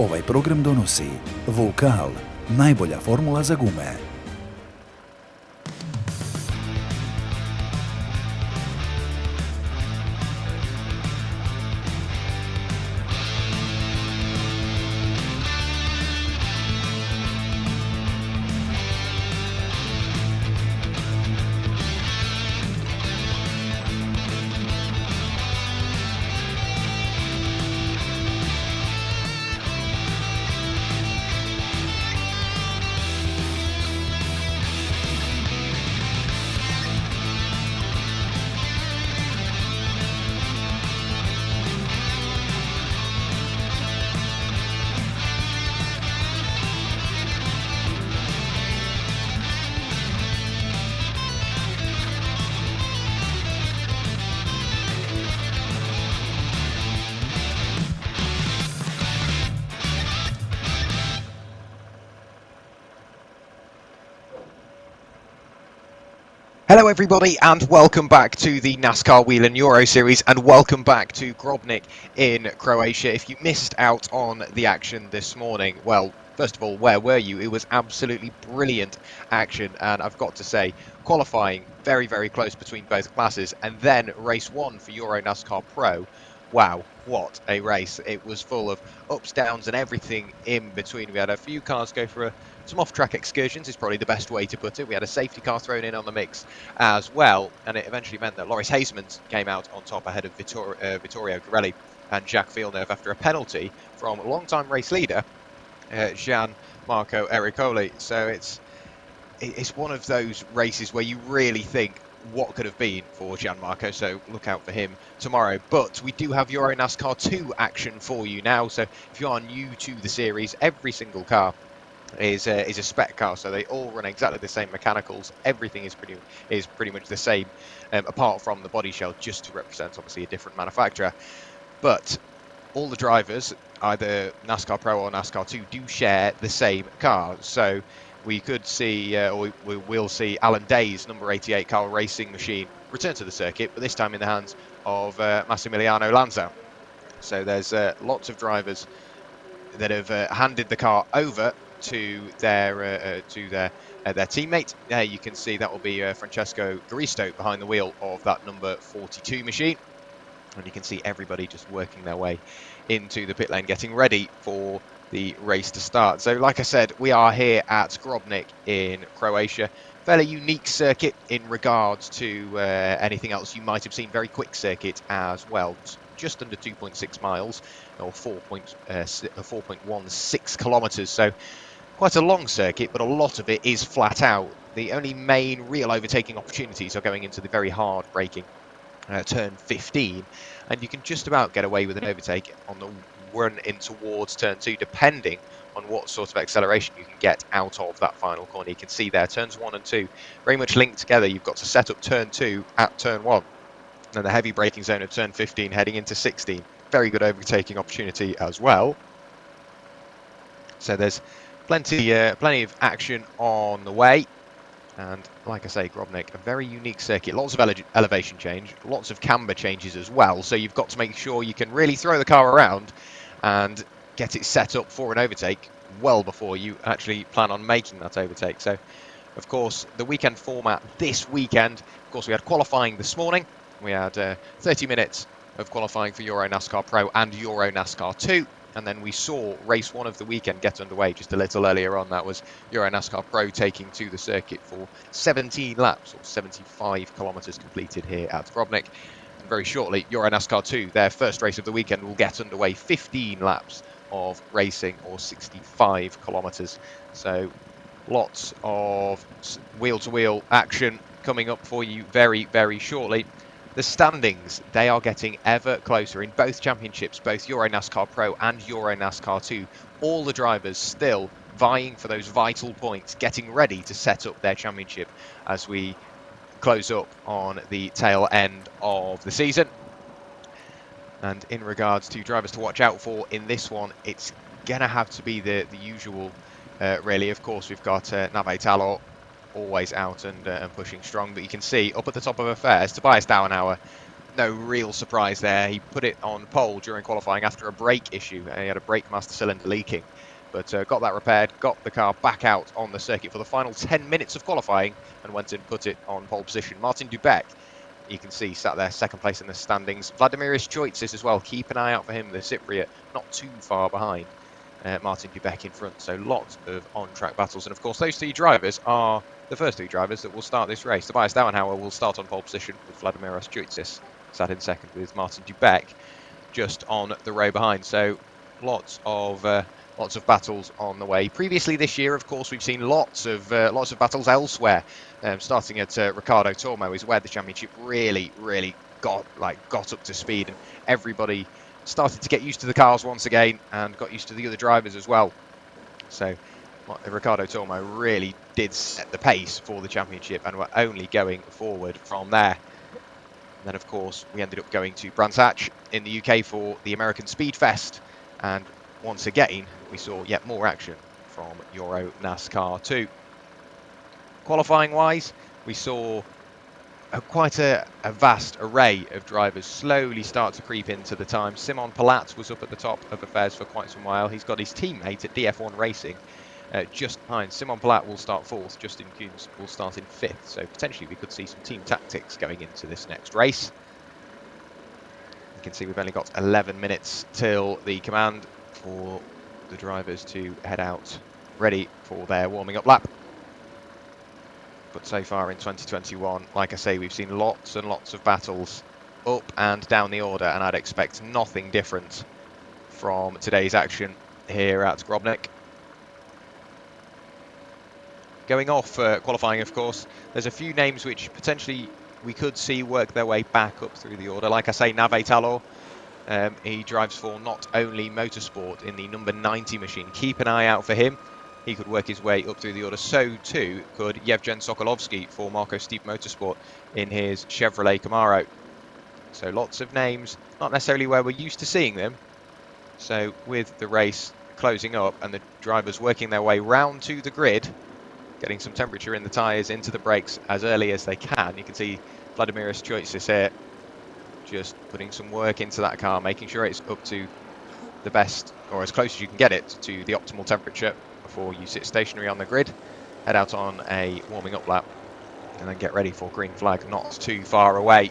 Ovaj program donosi Vokal, najbolja formula za gume. Hello everybody and welcome back to the NASCAR Whelen Euro Series and welcome back to Grobnik in Croatia. If you missed out on the action this morning, well, first of all, where were you? It was absolutely brilliant action, and I've got to say, qualifying very, very close between both classes, and then race one for EuroNASCAR Pro. Wow, what a race. It was full of ups, downs and everything in between. We had a few cars go for some off-track excursions, is probably the best way to put it. We had a safety car thrown in on the mix as well, and it eventually meant that Loris Haseman came out on top ahead of Vittorio Corelli and Jacques Villeneuve after a penalty from long-time race leader Gian-Marco Ericoli. So it's one of those races where you really think, what could have been for Gian-Marco, so look out for him tomorrow. But we do have EuroNASCAR 2 action for you now, so if you are new to the series, every single car is a spec car, so they all run exactly the same mechanicals. Everything is pretty much the same, apart from the body shell, just to represent obviously a different manufacturer. But all the drivers, either NASCAR Pro or NASCAR 2, do share the same car. So we could see, or we will see, Alan Day's number 88 car racing machine return to the circuit, but this time in the hands of Massimiliano Lanza. So there's lots of drivers that have handed the car over to their teammate. There you can see that will be Francesco Garisto behind the wheel of that number 42 machine, and you can see everybody just working their way into the pit lane, getting ready for the race to start. So like I said, we are here at Grobnik in Croatia. Fairly unique circuit in regards to anything else you might have seen. Very quick circuit as well, just under 2.6 miles or 4.16 kilometers. So quite a long circuit, but a lot of it is flat out. The only main real overtaking opportunities are going into the very hard braking turn 15, and you can just about get away with an overtake on the run in towards turn 2, depending on what sort of acceleration you can get out of that final corner. You can see there, turns 1 and 2 very much linked together. You've got to set up turn 2 at turn 1, and the heavy braking zone of turn 15 heading into 16. Very good overtaking opportunity as well. So there's plenty of action on the way. And like I say, Grobnik, a very unique circuit. Lots of elevation change, lots of camber changes as well. So you've got to make sure you can really throw the car around and get it set up for an overtake well before you actually plan on making that overtake. So, of course, the weekend format this weekend, of course, we had qualifying this morning. We had 30 minutes of qualifying for EuroNASCAR Pro and EuroNASCAR 2. And then we saw race 1 of the weekend get underway just a little earlier on. That was EuroNASCAR Pro taking to the circuit for 17 laps, or 75 kilometers completed here at Grobnik. And very shortly, EuroNASCAR 2, their first race of the weekend, will get underway. 15 laps of racing, or 65 kilometers. So lots of wheel-to-wheel action coming up for you very, very shortly. The standings, they are getting ever closer in both championships, both EuroNASCAR Pro and EuroNASCAR 2. All the drivers still vying for those vital points, getting ready to set up their championship as we close up on the tail end of the season. And in regards to drivers to watch out for in this one, it's going to have to be the usual, really. Of course, we've got Nave Talor always out and pushing strong, but you can see up at the top of affairs, Tobias Dauenauer no real surprise there. He put it on pole during qualifying after a brake issue. He had a brake master cylinder leaking, but got that repaired, got the car back out on the circuit for the final 10 minutes of qualifying, and went and put it on pole position. Martin Dubec, you can see, sat there second place in the standings. Vladimiris Tziortzis as well. Keep an eye out for him, the Cypriot, not too far behind. Martin Dubec in front, so lots of on-track battles. And of course, those three drivers are the first three drivers that will start this race. Tobias Dauenhauer will start on pole position with Vladimiros Tziortzis sat in second with Martin Dubec just on the row behind. So lots of battles on the way. Previously this year, of course, we've seen lots of battles elsewhere. Starting at Riccardo Tormo is where the championship really got up to speed, and everybody started to get used to the cars once again and got used to the other drivers as well. So Riccardo Tormo really did set the pace for the championship, and we're only going forward from there. And then, of course, we ended up going to Brands Hatch in the UK for the American Speed Fest, and once again we saw yet more action from EuroNASCAR 2. Qualifying wise, we saw quite a vast array of drivers slowly start to creep into the time. Simon Palat was up at the top of affairs for quite some while. He's got his teammate at DF1 Racing just behind. Simon Palat will start fourth. Justin Kuhns will start in fifth. So potentially we could see some team tactics going into this next race. You can see we've only got 11 minutes till the command for the drivers to head out ready for their warming up lap. But so far in 2021, like I say, we've seen lots and lots of battles up and down the order, and I'd expect nothing different from today's action here at Grobnik. Going off qualifying, of course, there's a few names which potentially we could see work their way back up through the order. Like I say, Nave Talor, he drives for Not Only Motorsport in the number 90 machine. Keep an eye out for him. He could work his way up through the order. So too could Yevgen Sokolovsky for Marco Steep Motorsport in his Chevrolet Camaro. So lots of names, not necessarily where we're used to seeing them. So with the race closing up and the drivers working their way round to the grid, getting some temperature in the tyres, into the brakes as early as they can. You can see Vladimiros Tziortzis here just putting some work into that car, making sure it's up to the best, or as close as you can get it to the optimal temperature before you sit stationary on the grid, head out on a warming up lap, and then get ready for green flag not too far away.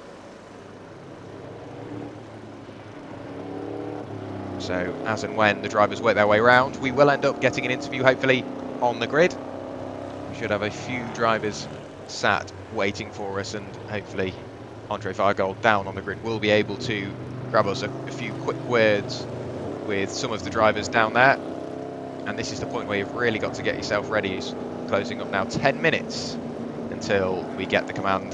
So as and when the drivers work their way around, we will end up getting an interview hopefully on the grid. We should have a few drivers sat waiting for us, and hopefully Andre Vargold down on the grid will be able to grab us a few quick words with some of the drivers down there. And this is the point where you've really got to get yourself ready. It's closing up now, 10 minutes until we get the command.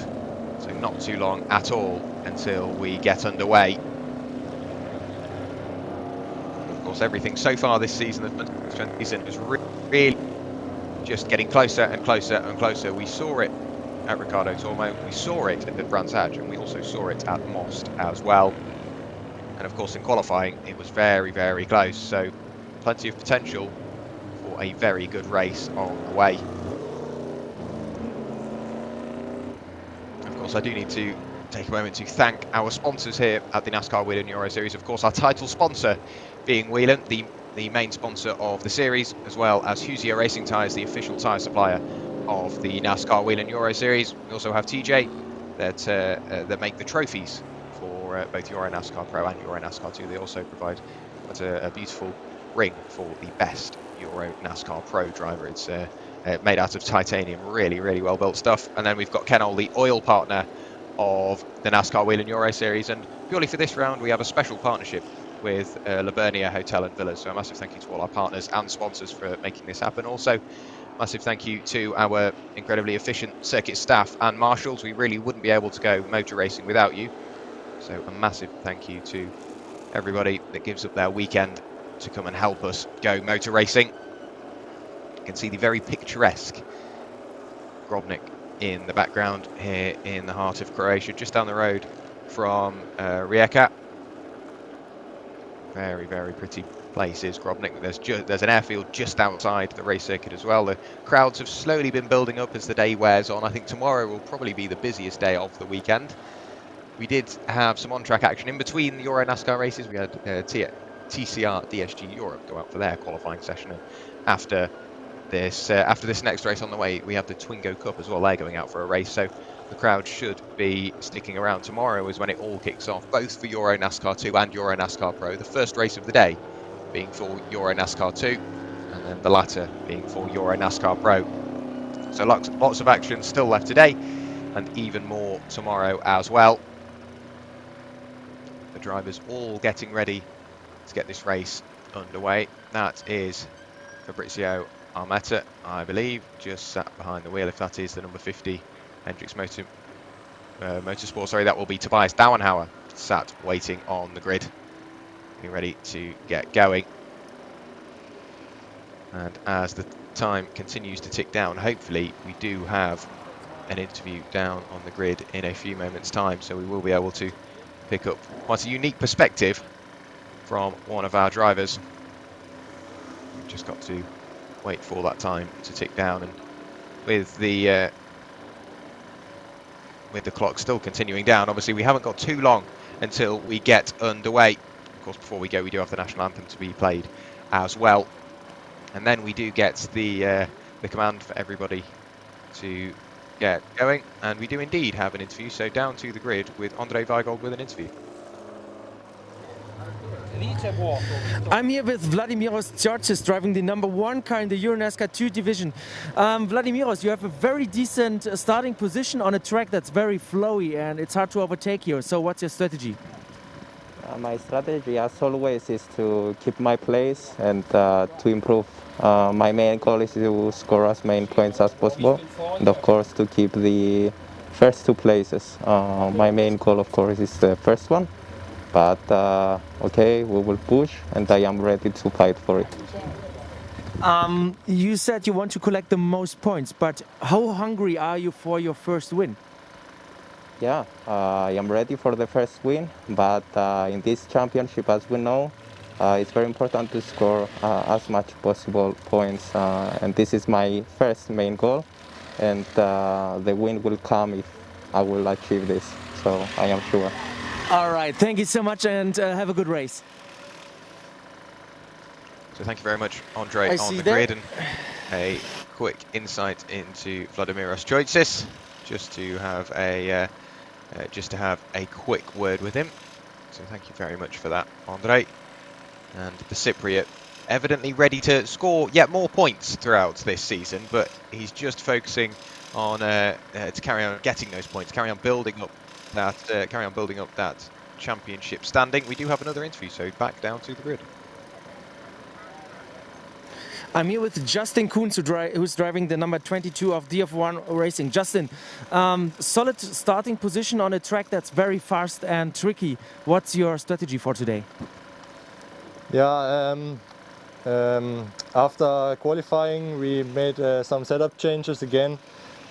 So not too long at all until we get underway. Of course, everything so far this season, the 2020 season, is really just getting closer and closer and closer. We saw it at Riccardo Tormo, we saw it at Brands Hatch, and we also saw it at Most as well. And of course in qualifying it was very close, so plenty of potential for a very good race on the way. Of course, I do need to take a moment to thank our sponsors here at the NASCAR Whelen Euro Series. Of course, our title sponsor being Whelen, the main sponsor of the series, as well as Husio Racing Tyres, the official tyre supplier of the NASCAR Whelen Euro Series. We also have TJ that make the trophies for both EuroNASCAR Pro and EuroNASCAR 2. They also provide a beautiful ring for the best EuroNASCAR Pro driver. It's made out of titanium, really well built stuff. And then we've got Kenol, the oil partner of the NASCAR Whelen Euro Series, and purely for this round we have a special partnership with Labernia Hotel and Villas. So a massive thank you to all our partners and sponsors for making this happen. Also, massive thank you to our incredibly efficient circuit staff and marshals. We really wouldn't be able to go motor racing without you. So a massive thank you to everybody that gives up their weekend to come and help us go motor racing. You can see the very picturesque Grobnik in the background here in the heart of Croatia, just down the road from Rijeka. Very pretty place is Grobnik. There's an airfield just outside the race circuit as well. The crowds have slowly been building up as the day wears on. I think tomorrow will probably be the busiest day of the weekend. we did have some on-track action in between the EuroNASCAR races. We had TCR DSG Europe go out for their qualifying session. And after this next race on the way, we have the Twingo Cup as well. They're going out for a race, so the crowd should be sticking around. Tomorrow is when it all kicks off, both for EuroNASCAR 2 and EuroNASCAR Pro. The first race of the day being for EuroNASCAR 2, and then the latter being for EuroNASCAR Pro. So lots of action still left today, and even more tomorrow as well. The drivers all getting ready to get this race underway. That is Fabrizio Armetta, I believe, just sat behind the wheel. If that is the number 50 Hendrix Motorsport, sorry, that will be Tobias Dauenhauer, sat waiting on the grid, being ready to get going. And as the time continues to tick down, hopefully we do have an interview down on the grid in a few moments' time, so we will be able to pick up quite a unique perspective from one of our drivers. We've just got to wait for that time to tick down, and with the clock still continuing down, obviously we haven't got too long until we get underway. Of course, before we go, we do have the national anthem to be played as well, and then we do get the command for everybody to get going, and we do indeed have an interview. So down to the grid with Andre Weigold with an interview. I'm here with Vladimiros Tziortzis, driving the #1 car in the EuroNASCAR 2 division. Vladimiros, you have a very decent starting position on a track that's very flowy and it's hard to overtake here. So what's your strategy? My strategy, as always, is to keep my place and to improve. My main goal is to score as many points as possible, and of course to keep the first 2 places. My main goal, of course, is the first one. But okay, we will push, and I am ready to fight for it. You said you want to collect the most points, but how hungry are you for your first win? Yeah, I am ready for the first win, but in this championship, as we know, it's very important to score as much possible points, and this is my first main goal, and the win will come if I will achieve this, so I am sure. All right, thank you so much, and have a good race. So thank you very much, Andre, on the grid, and a quick insight into Vladimiros Tziortzis, just to have a quick word with him. So thank you very much for that, Andre. And the Cypriot evidently ready to score yet more points throughout this season, but he's just focusing on to carry on getting those points, carry on building up that championship standing. We do have another interview, so back down to the grid. I'm here with Justin Kuhns, who's driving the number 22 of DF1 Racing. Justin, solid starting position on a track that's very fast and tricky. What's your strategy for today? Yeah, after qualifying, we made some setup changes again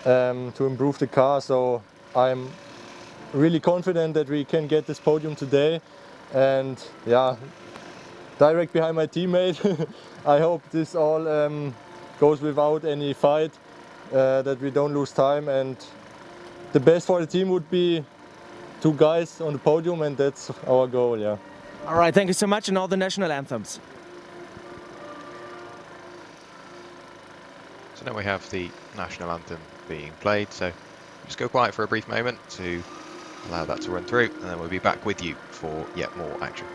to improve the car. So I'm really confident that we can get this podium today, and yeah, direct behind my teammate. I hope this all goes without any fight, that we don't lose time, and the best for the team would be 2 guys on the podium, and that's our goal. Yeah. All right, thank you so much, and all the national anthems. So now we have the national anthem being played, so just go quiet for a brief moment to allow that to run through, and then we'll be back with you for yet more action.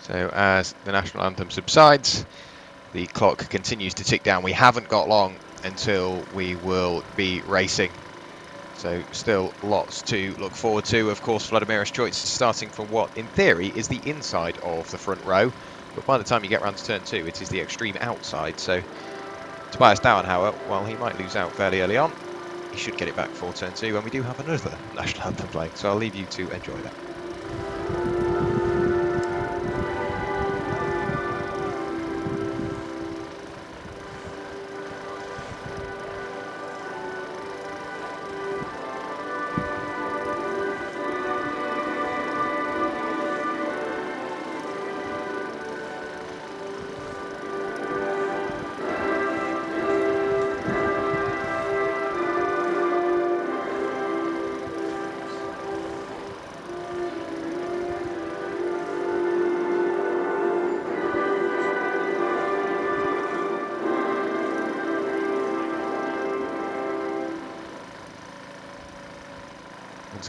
So as the national anthem subsides, the clock continues to tick down. We haven't got long until we will be racing. So still lots to look forward to. Of course, Vladimiros Tziortzis starting from what, in theory, is the inside of the front row. But by the time you get around to turn 2, it is the extreme outside. So Tobias Dauenhauer, well, he might lose out fairly early on. He should get it back for turn 2 when we do have another national anthem playing, so I'll leave you to enjoy that.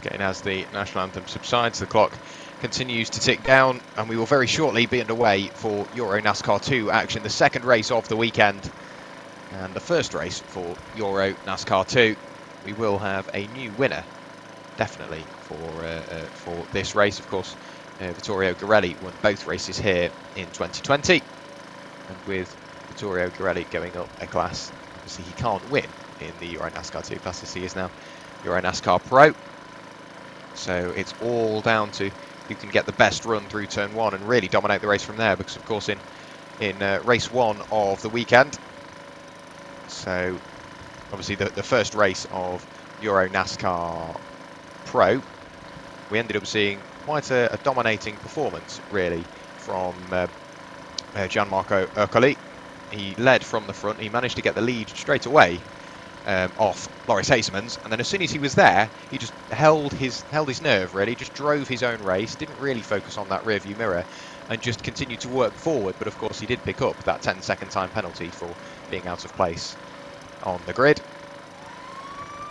Getting as the national anthem subsides, the clock continues to tick down, and we will very shortly be underway for EuroNASCAR 2 action, the second race of the weekend and the first race for EuroNASCAR 2. We will have a new winner, definitely, for this race. Of course, Vittorio Garelli won both races here in 2020, and with Vittorio Garelli going up a class, obviously he can't win in the EuroNASCAR 2 class as he is now EuroNASCAR Pro. So it's all down to who can get the best run through turn 1 and really dominate the race from there, because of course in race 1 of the weekend, so obviously the first race of EuroNASCAR Pro, we ended up seeing quite a dominating performance really from Gianmarco Ercoli. He led from the front, he managed to get the lead straight away off Loris Hasemans, and then as soon as he was there, he just held his nerve really, just drove his own race, didn't really focus on that rear view mirror, and just continued to work forward. But of course he did pick up that 10-second time penalty for being out of place on the grid.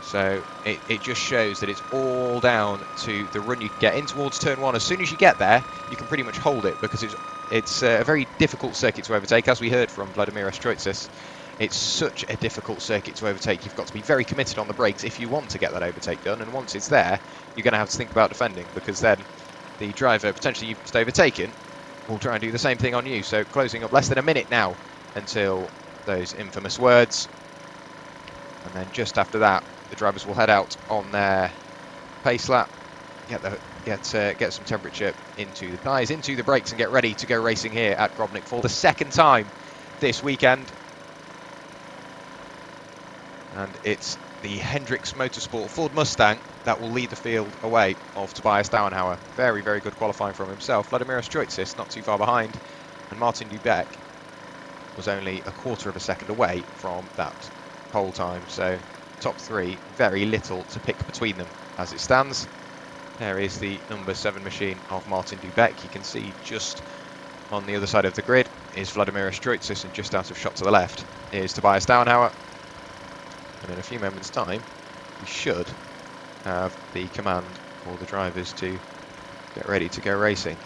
So it just shows that it's all down to the run you can get in towards turn 1. As soon as you get there, you can pretty much hold it, because it's a very difficult circuit to overtake, as we heard from Vladimir Tziortzis. It's such a difficult circuit to overtake. You've got to be very committed on the brakes if you want to get that overtake done, and once it's there, you're going to have to think about defending, because then the driver potentially you've just overtaken will try and do the same thing on you. So closing up less than a minute now until those infamous words, and then just after that the drivers will head out on their pace lap, get some temperature into the tyres, into the brakes, and get ready to go racing here at Grobnik for the second time this weekend. And it's the Hendricks Motorsport Ford Mustang that will lead the field away of Tobias Dauenhauer. Very, very good qualifying from himself. Vladimir Tziortzis not too far behind, and Martin Dubeck was only a quarter of a second away from that pole time. So top 3, very little to pick between them as it stands. There is the number 7 machine of Martin Dubeck. You can see just on the other side of the grid is Vladimir Tziortzis, and just out of shot to the left is Tobias Dauenhauer. And in a few moments' time, we should have the command for the drivers to get ready to go racing.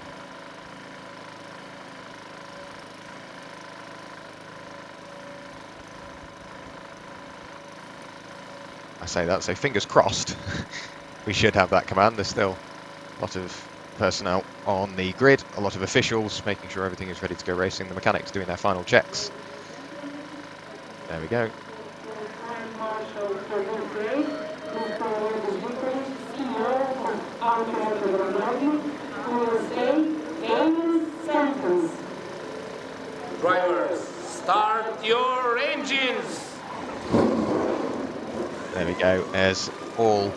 I say that, so fingers crossed. We should have that command. There's still a lot of personnel on the grid, a lot of officials making sure everything is ready to go racing, the mechanics doing their final checks. There we go. Drivers, start your engines! There we go, as all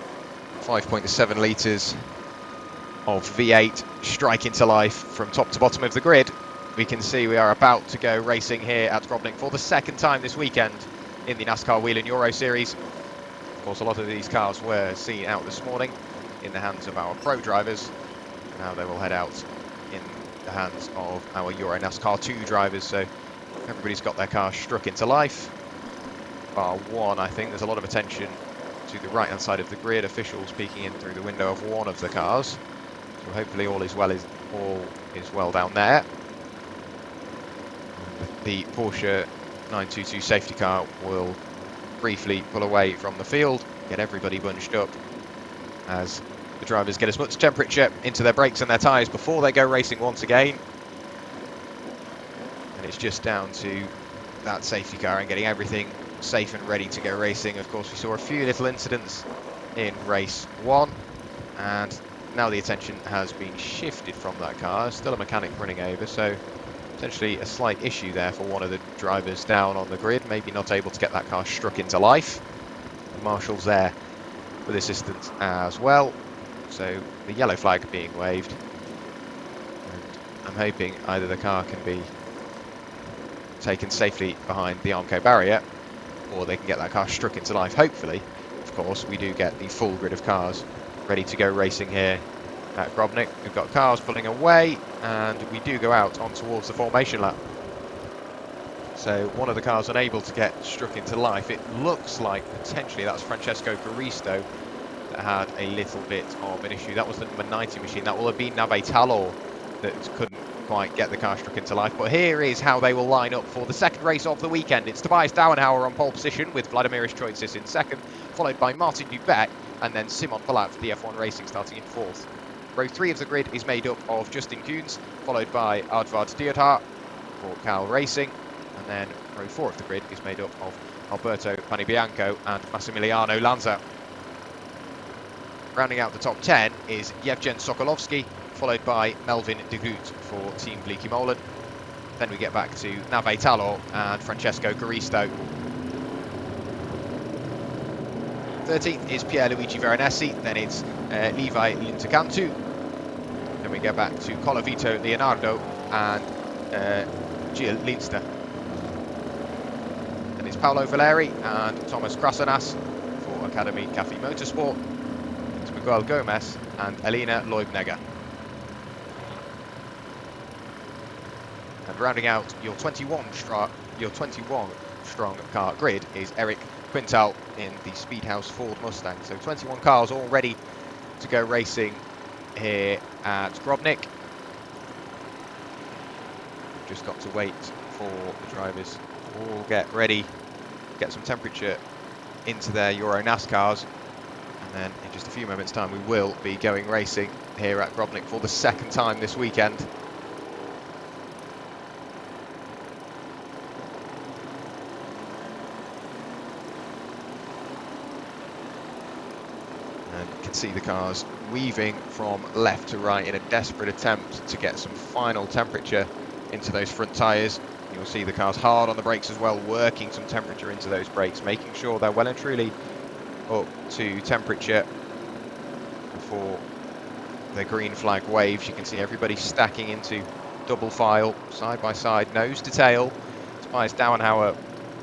5.7 litres of V8 strike into life from top to bottom of the grid. We can see we are about to go racing here at Grobnik for the second time this weekend in the NASCAR Whelen Euro Series. Of course, a lot of these cars were seen out this morning in the hands of our pro drivers. Now they will head out in the hands of our EuroNASCAR 2 drivers. So everybody's got their cars struck into life. Bar one, I think there's a lot of attention to the right-hand side of the grid. Officials peeking in through the window of one of the cars. So hopefully all is well down there. The Porsche 922 safety car will briefly pull away from the field, get everybody bunched up as the drivers get as much temperature into their brakes and their tyres before they go racing once again. And it's just down to that safety car and getting everything safe and ready to go racing. Of course, we saw a few little incidents in race 1, and now the attention has been shifted from that car. Still a mechanic running over, so potentially a slight issue there for one of the drivers down on the grid, maybe not able to get that car struck into life. The marshal's there with assistance as well, so the yellow flag being waved, and I'm hoping either the car can be taken safely behind the Armco barrier, or they can get that car struck into life. Hopefully, of course, we do get the full grid of cars ready to go racing here at Grobnik. We've got cars pulling away, and we do go out on towards the formation lap. So one of the cars unable to get struck into life. It looks like potentially that's Francesco Caristo that had a little bit of an issue. That was the number 90 machine. That will have been Nave Talor that couldn't quite get the car struck into life. But here is how they will line up for the second race of the weekend. It's Tobias Dauenhauer on pole position with Vladimir Tziortzis in second, followed by Martin Dubeck and then Simon Palat for the F1 Racing starting in fourth. Row 3 of the grid is made up of Justin Kuhns, followed by Advard Dierdhart for Cal Racing, and then row 4 of the grid is made up of Alberto Panibianco and Massimiliano Lanza. Rounding out the top 10 is Yevgen Sokolovsky, followed by Melvin de Groot for Team Bleaky Molen. Then we get back to Nave Talor and Francesco Caristo. 13th is Pierluigi Veronesi, then it's Levi Lintecantu. Then we go back to Colavita Leonardo and Gil Lindster. Then it's Paolo Valeri and Thomas Krasanas for Academy Cafe Motorsport. It's Miguel Gomez and Elena Leubnegger. And rounding out your 21 strong car grid is Eric Quintal in the Speedhouse Ford Mustang. So 21 cars all ready to go racing here at Grobnik. Just got to wait for the drivers to all get ready, get some temperature into their EuroNASCARs, and then in just a few moments time we will be going racing here at Grobnik for the second time this weekend. See the cars weaving from left to right in a desperate attempt to get some final temperature into those front tyres. You'll see the cars hard on the brakes as well, working some temperature into those brakes, making sure they're well and truly up to temperature before the green flag waves. You can see everybody stacking into double file, side by side, nose to tail. Tobias Dauenhauer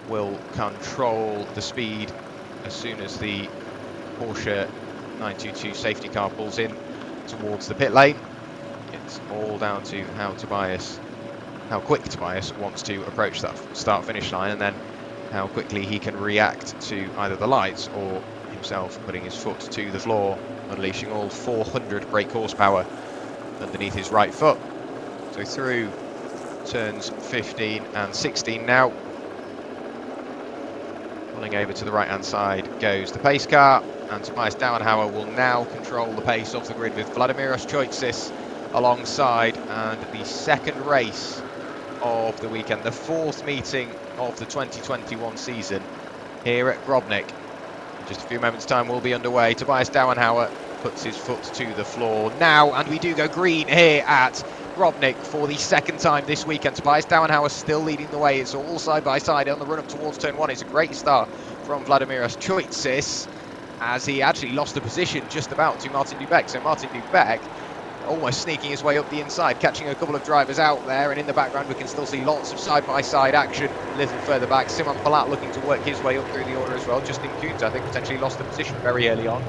will control the speed as soon as the Porsche 922 safety car pulls in towards the pit lane. It's all down to how quick Tobias wants to approach that start-finish line, and then how quickly he can react to either the lights or himself putting his foot to the floor, unleashing all 400 brake horsepower underneath his right foot. So through turns 15 and 16 now. Pulling over to the right-hand side goes the pace car, and Tobias Dauenhauer will now control the pace of the grid with Vladimir Tziortzis alongside, and the second race of the weekend, the fourth meeting of the 2021 season here at Grobnik. In just a few moments time we'll be underway. Tobias Dauenhauer puts his foot to the floor now, and we do go green here at Grobnik for the second time this weekend. Tobias Dauenhauer still leading the way. It's all side by side on the run up towards turn 1. It's a great start from Vladimir Tziortzis, as he actually lost the position just about to Martin Dubeck. So Martin Dubeck almost sneaking his way up the inside, catching a couple of drivers out there, and in the background we can still see lots of side-by-side action. A little further back, Simon Palat looking to work his way up through the order as well. Justin Kuhns, I think, potentially lost the position very early on.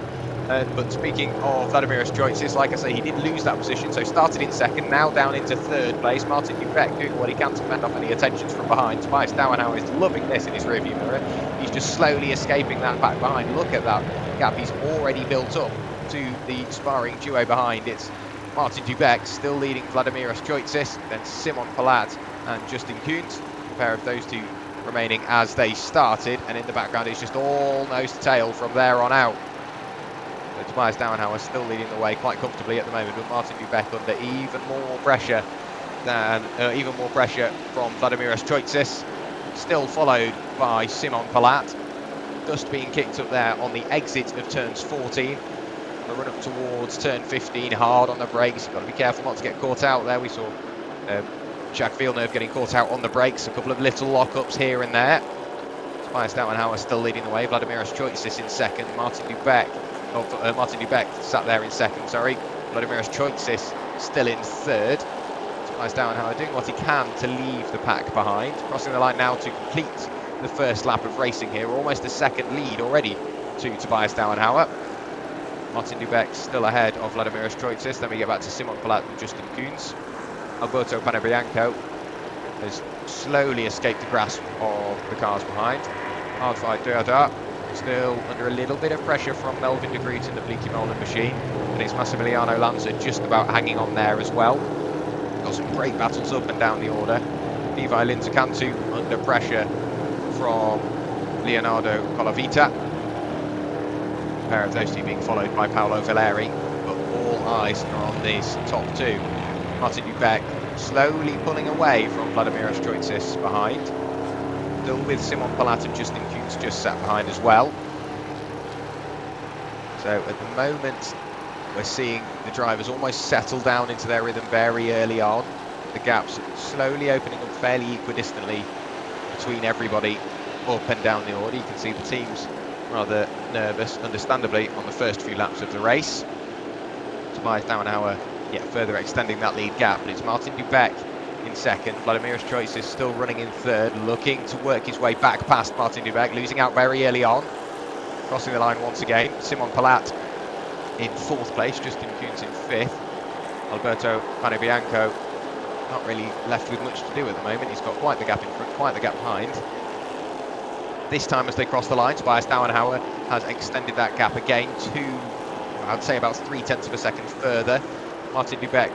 But speaking of Vladimir Tziortzis, like I say, he did lose that position, so started in second, now down into third place. Martin Dubeck doing what he can to fend off any attentions from behind. Tobias Dauenhauer is loving this in his rearview mirror. He's just slowly escaping that back behind. Look at that gap he's already built up to the sparring duo behind. It's Martin Dubeck still leading Vladimir Tziortzis, then Simon Palat and Justin Kuhns. A pair of those two remaining as they started, and in the background it's just all nose to tail from there on out. So Tobias Dauenhauer still leading the way quite comfortably at the moment, with Martin Dubeck under even more pressure from Vladimir Tziortzis still followed by Simon Palat. Dust being kicked up there on the exit of turns 14. The run up towards turn 15, hard on the brakes. Got to be careful not to get caught out there. We saw Jacques Villeneuve getting caught out on the brakes. A couple of little lockups here and there. Tobias Dauenhauer still leading the way. Vladimir Tziortzis in second. Martin Dubec sat there in second, sorry. Vladimir Tziortzis still in third. Tobias Dauenhauer doing what he can to leave the pack behind. Crossing the line now to complete the first lap of racing here. Almost a second lead already to Tobias Dauenhauer. Martin Dubec still ahead of Vladimir Tziortzis. Then we get back to Simon Palat and Justin Kuhns. Alberto Panebianco has slowly escaped the grasp of the cars behind. Hard fight Deodat, still under a little bit of pressure from Melvin de Groot in the Bleaky Molen machine, but it's Massimiliano Lanza just about hanging on there as well. Got some great battles up and down the order. Levi Linzacantu under pressure from Leonardo Colavita. A pair of those two being followed by Paolo Valeri, but all eyes are on these top two. Martin Dubec slowly pulling away from Vladimir Tziortzis behind. Still with Simon Palat and Justin Kuhns just sat behind as well. So at the moment we're seeing the drivers almost settle down into their rhythm very early on. The gaps slowly opening up fairly equidistantly between everybody up and down the order. You can see the teams rather nervous, understandably, on the first few laps of the race. Tobias Dauenhauer further extending that lead gap, but it's Martin Dubec in second. Vladimir Tziortzis still running in third, looking to work his way back past Martin Dubec, losing out very early on. Crossing the line once again, Simon Palat in fourth place, Justin Kuhns in fifth. Alberto Panebianco not really left with much to do at the moment. He's got quite the gap in front, quite the gap behind. This time as they cross the line, Tobias Dauenhauer has extended that gap again to, I'd say, about 0.3 of a second further. Martin Dubec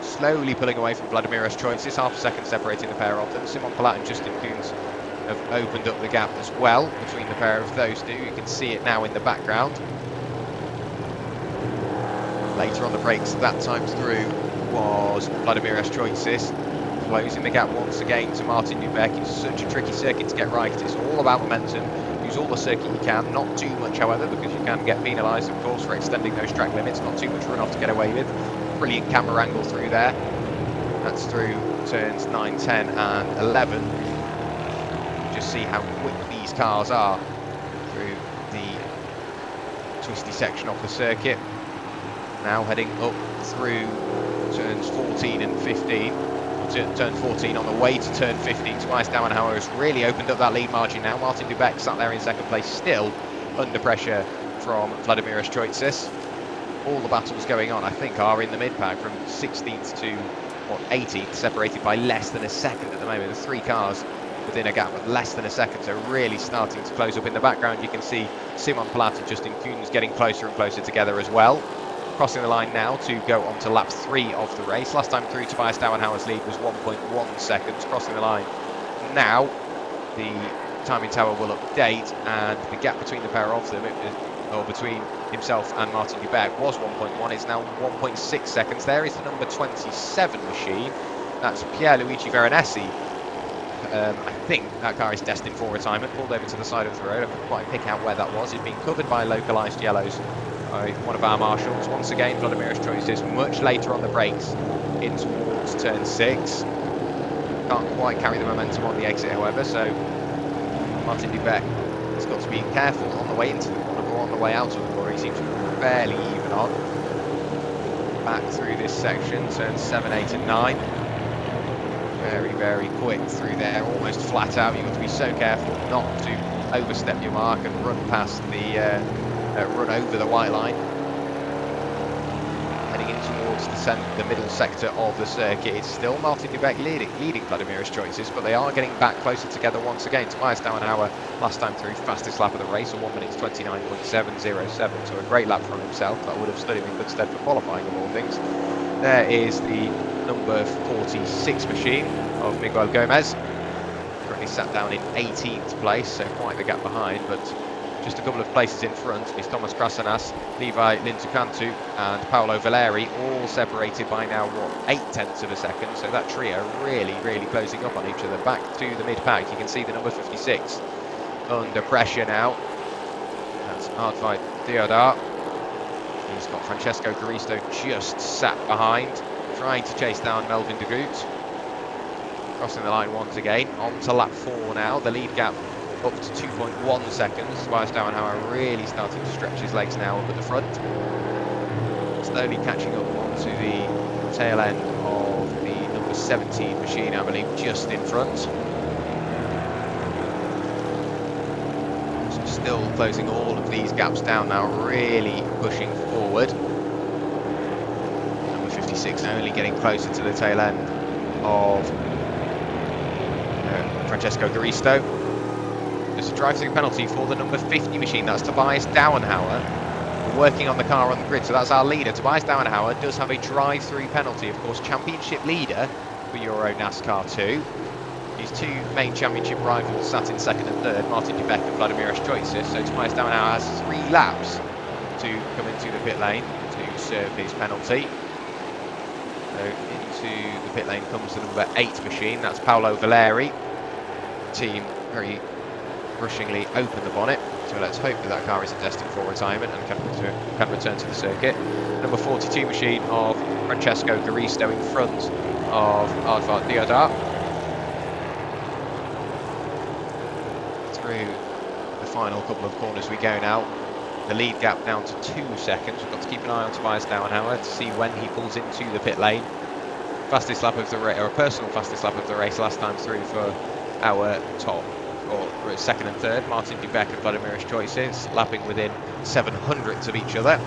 slowly pulling away from Vladimir Tziortzis, half a second separating the pair of them. Simon Palat and Justin Kuhns have opened up the gap as well between the pair of those two. You can see it now in the background. Later on the brakes that time through was Vladimir Tziortzis, closing the gap once again to Martin Dubec. It's such a tricky circuit to get right. It's all about momentum. Use all the circuit you can, not too much however, because you can get penalised of course for extending those track limits. Not too much runoff to get away with. Brilliant camera angle through there. That's through turns 9, 10 and 11. Just see how quick these cars are through the twisty section of the circuit. Now heading up through turns 14 and 15. Turn 14 on the way to turn 15. Tobias Dauenhauer has really opened up that lead margin now. Martin Dubec sat there in second place, still under pressure from Vladimir Tziortzis. All the battles going on, I think, are in the mid-pack from 16th to 18th, separated by less than a second at the moment. There's three cars within a gap of less than a second, so really starting to close up. In the background you can see Simon Palat and Justin Kuhns getting closer and closer together as well. Crossing the line now to go on to lap 3 of the race. Last time through, Tobias Dauenhauer's lead was 1.1 seconds. Crossing the line now, the timing tower will update, and the gap between the pair of them, or between himself and Martin Dubec, was 1.1. It's now 1.6 seconds. There is the number 27 machine. That's Pierluigi Veronesi. I think that car is destined for retirement. Pulled over to the side of the road. I couldn't quite pick out where that was. It's been covered by localised yellows by one of our marshals. Once again, Vladimir Tziortzis much later on the brakes in towards turn 6. Can't quite carry the momentum on the exit, however, so Martin Dubec has got to be careful on the way into the corner or on the way out of the corner. He seems to be fairly even on. Back through this section, turns 7, 8 and 9. Very, very quick through there, almost flat out. You've got to be so careful not to overstep your mark and run past the run over the white line. Heading in towards the middle sector of the circuit. It's still Martin Dubec leading Vladimir Tziortzis, but they are getting back closer together once again. Tobias Dauenhauer, last time through, fastest lap of the race, a 1 minute 29.707, so a great lap from himself. That would have stood him in good stead for qualifying of all things. There is the number 46 machine of Miguel Gomez. Currently sat down in 18th place, so quite the gap behind, but just a couple of places in front is Thomas Krasanas, Levi Lintukantu and Paolo Valeri, all separated by now, what, 0.8 of a second. So that trio really, really closing up on each other. Back to the mid-pack, you can see the number 56 under pressure now. That's Ardvai Theodar. He's got Francesco Garisto just sat behind, trying to chase down Melvin de Groot. Crossing the line once again, on to lap 4 now. The lead gap up to 2.1 seconds. Tobias Dauenhauer really starting to stretch his legs now up at the front. Slowly catching up onto the tail end of the number 17 machine, I believe, just in front. So still closing all of these gaps down now, really pushing forward. Number 56 only getting closer to the tail end of Francesco Garisto. There's a drive-through penalty for the number 50 machine. That's Tobias Dauenhauer working on the car on the grid. So that's our leader. Tobias Dauenhauer does have a drive-through penalty, of course, championship leader for EuroNASCAR 2. His two main championship rivals sat in second and third, Martin de Beck and Vladimir Tziortzis. So Tobias Dauenhauer has 3 laps to come into the pit lane to serve his penalty. So into the pit lane comes the number 8 machine. That's Paolo Valeri. Team very rushingly open the bonnet, so let's hope that that car isn't destined for retirement and can return to the circuit. Number 42 machine of Francesco Garisto in front of Ardvar Theodar. Through the final couple of corners we go now. The lead gap down to 2 seconds. We've got to keep an eye on Tobias Dauenhauer to see when he pulls into the pit lane. Fastest lap of the race, or a personal fastest lap of the race last time through for our top, or second and third, Martin de Beck and Vladimir Tziortzis, lapping within 700ths of each other.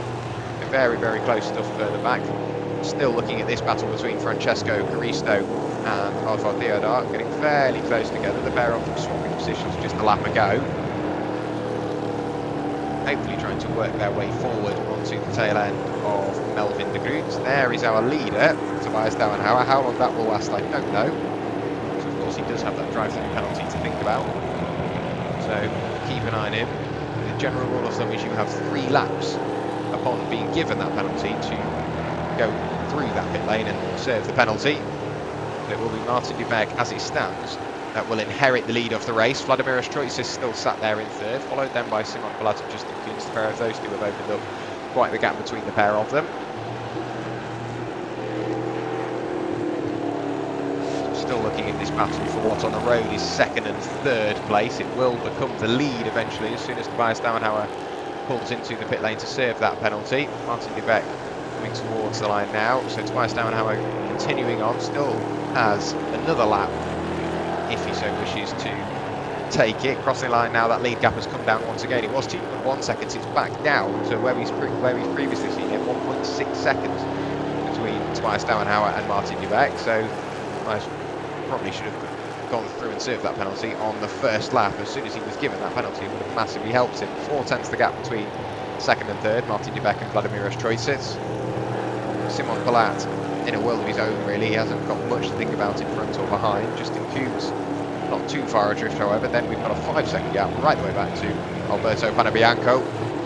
Very, very close stuff further back. Still looking at this battle between Francesco Garisto and Ardvar Theodar, getting fairly close together. The pair of them swapping positions just a lap ago. Hopefully trying to work their way forward onto the tail end of Melvin de Groot. There is our leader, Tobias Dauenhauer. How long that will last, I don't know. He does have that drive-through penalty to think about, so keep an eye on him. The general rule of thumb is you have 3 laps upon being given that penalty to go through that pit lane and serve the penalty. It will be Martin de Beck, as it stands, that will inherit the lead of the race. Vladimir Tziortzis still sat there in third, followed then by Simon Palat and Justin Kuhns. The pair of those two have opened up quite the gap between the pair of them. Still looking at this battle for what on the road is second and third place. It will become the lead eventually as soon as Tobias Dauenhauer pulls into the pit lane to serve that penalty. Martin de Beck coming towards the line now, so Tobias Dauenhauer continuing on, still has another lap if he so wishes to take it. Crossing the line now, that lead gap has come down once again. It was 2.1 seconds, it's back down to where we've previously seen it, 1.6 seconds between Tobias Dauenhauer and Martin de Beck. So probably should have gone through and served that penalty on the first lap. As soon as he was given that penalty, it would have massively helped him. 4/10 the gap between second and third, Martin de Beck and Vladimir Tziortzis. Simon Palat in a world of his own, really. He hasn't got much to think about in front or behind. Justin Kuhns not too far adrift, however. Then we've got a 5-second gap right the way back to Alberto Panabianco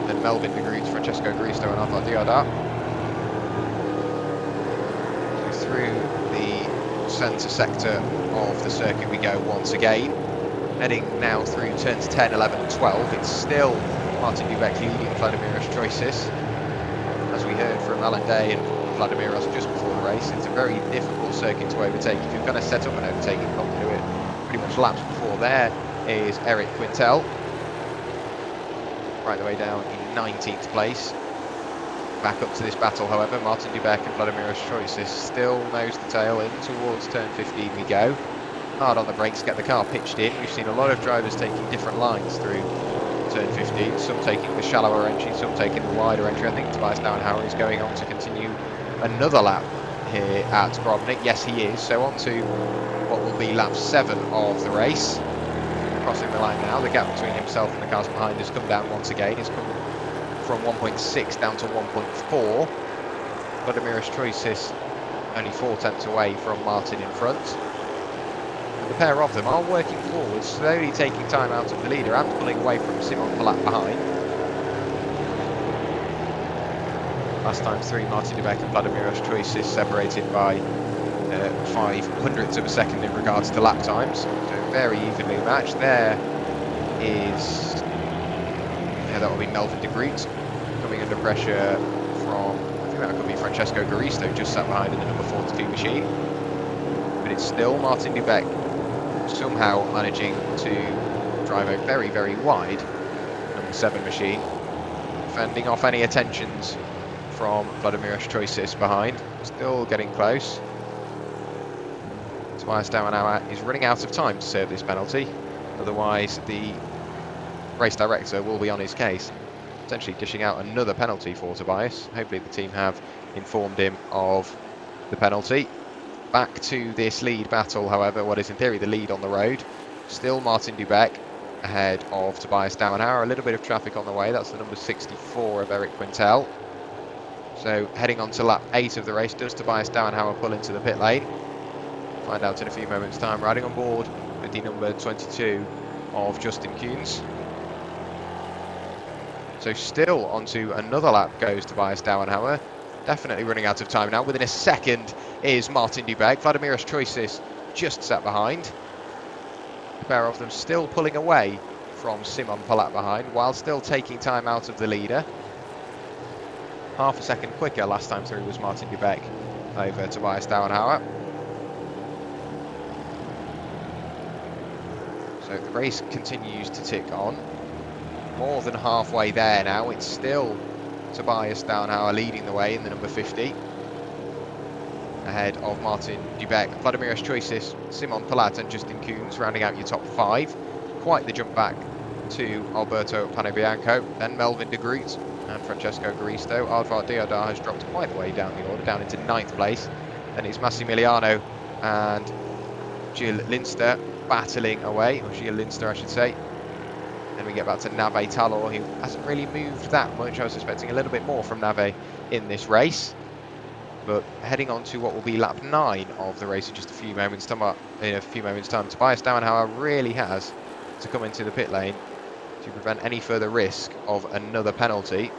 and Melvin de Groot, Francesco Garisto and Ardvar Theodar. Through the centre sector of the circuit we go once again, heading now through turns 10, 11 and 12. It's still Martin de Beck leading Vladimir Tziortzis, as we heard from Alan Day and Vladimir just before the race. It's a very difficult circuit to overtake. If you're going to set up an overtaking, you've got to do it pretty much laps before. There is Eric Quintel, right the way down in 19th place. Back up to this battle, however, Martin de Beck and Vladimir Tziortzis still nose to tail. In towards turn 15 we go. Hard on the brakes, get the car pitched in. We've seen a lot of drivers taking different lines through turn 15, some taking the shallower entry, some taking the wider entry. I think Tobias Dauenhauer is going on to continue another lap here at Grobnik. Yes, he is. So on to what will be lap 7 of the race. Crossing the line now, the gap between himself and the cars behind has come down once again. It's come from 1.6 down to 1.4. Vladimir Tziortzis only 4/10 away from Martin in front. the pair of them are working forward, slowly taking time out of the leader and pulling away from Simon Palat behind. Last time through, Martin de Beek and Vladimir Tziortzis separated by 0.05 of a second in regards to lap times. So very evenly matched. There is, that will be Melvin de Groot coming under pressure from, I think that could be Francesco Garisto, just sat behind in the number 42 machine. But it's still Martin de Beek somehow managing to drive a very, very wide number 7 machine, fending off any attentions from Vladimir Tziortzis behind. Still getting close. Tobias Dauenauer is running out of time to serve this penalty, otherwise the race director will be on his case, potentially dishing out another penalty for Tobias. Hopefully the team have informed him of the penalty. Back to this lead battle, however, what is in theory the lead on the road. Still Martin de Beek ahead of Tobias Dauenauer. A little bit of traffic on the way, that's the number 64 of Eric Quintel. So heading on to lap 8 of the race, does Tobias Dauenauer pull into the pit lane? Find out in a few moments' time. Riding on board with the number 22 of Justin Kuhns. So still onto another lap goes Tobias Dauenauer. Definitely running out of time now. Within a second is Martin de Beek. Vladimir Tziortzis just sat behind. The pair of them still pulling away from Simon Palat behind, while still taking time out of the leader. Half a second quicker last time through was Martin de Beek over Tobias Dauenauer. So the race continues to tick on. More than halfway there now. It's still Tobias Dauenauer leading the way in the number 50. Ahead of Martin de Beek, Vladimir Tziortzis, Simon Palat and Justin Kuhns rounding out your top 5. Quite the jump back to Alberto Panebianco, then Melvin de Groot and Francesco Garisto. Alvar Diodar has dropped quite the way down the order, down into 9th place. Then it's Massimiliano and Gilles Linster battling away, or Gilles Linster I should say. Then we get back to Nave Talor, who hasn't really moved that much. I was expecting a little bit more from Nave in this race. But heading on to what will be lap 9 of the race in just a few moments time. Tobias Dauenauer really has to come into the pit lane to prevent any further risk of another penalty.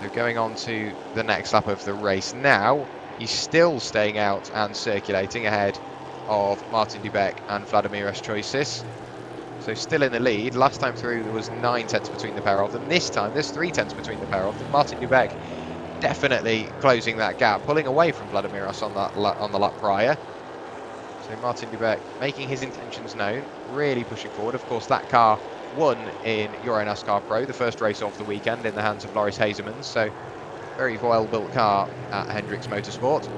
So going on to the next lap of the race now. He's still staying out and circulating ahead of Martin de Beek and Vladimir Tziortzis. So still in the lead. Last time through there was 9 tenths between the pair of them. This time there's 3 tenths between the pair of them. Martin de Beek definitely closing that gap, pulling away from Vladimiros on the lap prior. So Martin de Beek making his intentions known, really pushing forward. Of course that car won in EuroNASCAR Pro, the first race of the weekend, in the hands of Loris Hazemans. So very well built car at Hendricks Motorsport.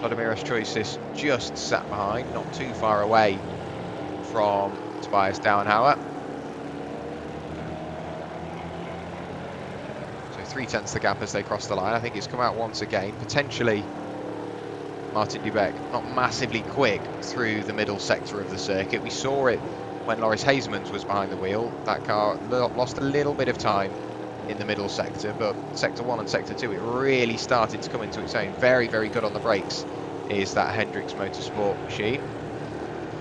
Vladimir Tziortzis just sat behind, not too far away from Tobias Dauenauer. So 3 tenths the gap as they cross the line. I think it's come out once again. Potentially Martin de Beek not massively quick through the middle sector of the circuit. We saw it when Loris Hazemans was behind the wheel. That car lost a little bit of time in the middle sector, but sector 1 and sector 2 it really started to come into its own. Very, very good on the brakes is that Hendricks Motorsport machine.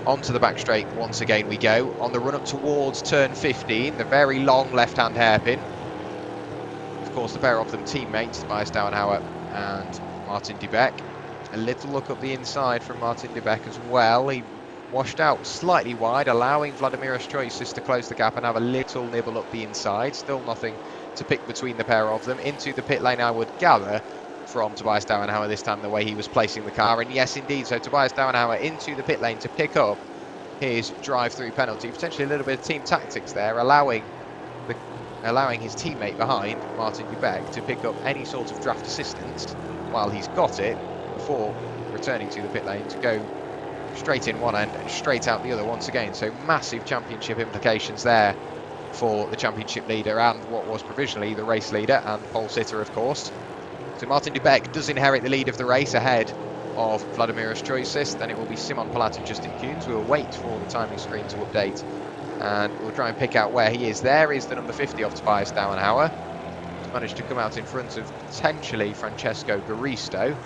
Onto the back straight once again we go. On the run up towards turn 15, the very long left-hand hairpin. Of course, the pair of them teammates, Tobias Dauenauer and Martin de Beek. A little look up the inside from Martin de Beek as well. He washed out slightly wide, allowing Vladimir Tziortzis to close the gap and have a little nibble up the inside. Still nothing to pick between the pair of them. Into the pit lane, I would gather, from Tobias Dauenauer this time, the way he was placing the car. And yes, indeed, so Tobias Dauenauer into the pit lane to pick up his drive-through penalty. Potentially a little bit of team tactics there, allowing his teammate behind, Martin de Beek, to pick up any sort of draft assistance while he's got it, before returning to the pit lane to go straight in one end and straight out the other once again. So massive championship implications there for the championship leader and what was provisionally the race leader and pole sitter, of course. So Martin de Beek does inherit the lead of the race ahead of Vladimir Tziortzis. Then it will be Simon Palat and Justin Kuhns. We'll wait for the timing screen to update and we'll try and pick out where he is. There is the number 50 of Tobias Dauenauer. He's managed to come out in front of potentially Francesco Garisto.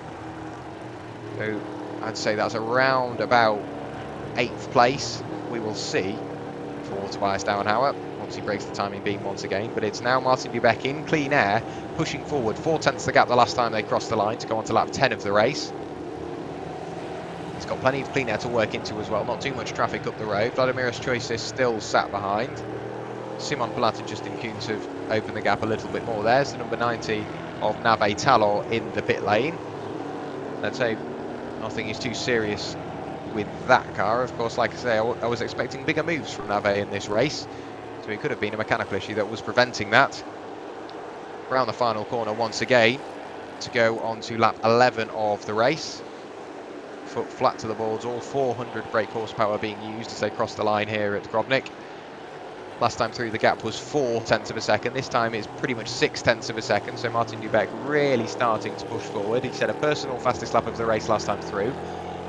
So I'd say that's around about 8th place. We will see for Tobias Dauenhauer once he breaks the timing beam once again. But it's now Martin Dubeck in clean air, pushing forward. 4/10 the gap the last time they crossed the line to go on to lap 10 of the race. He's got plenty of clean air to work into as well. Not too much traffic up the road. Vladimiros Choisis still sat behind. Simon Palat and Justin Kuhns have opened the gap a little bit more. There's the number 90 of Nave Talor in the pit lane. Let's say nothing is too serious with that car. Of course, like I say, I was expecting bigger moves from Nave in this race, so it could have been a mechanical issue that was preventing that. Around the final corner once again to go on to lap 11 of the race. Foot flat to the boards, all 400 brake horsepower being used as they cross the line here at Grobnik. Last time through the gap was 4/10 of a second. This time it's pretty much 6/10 of a second. So Martin Dubeck really starting to push forward. He set a personal fastest lap of the race last time through.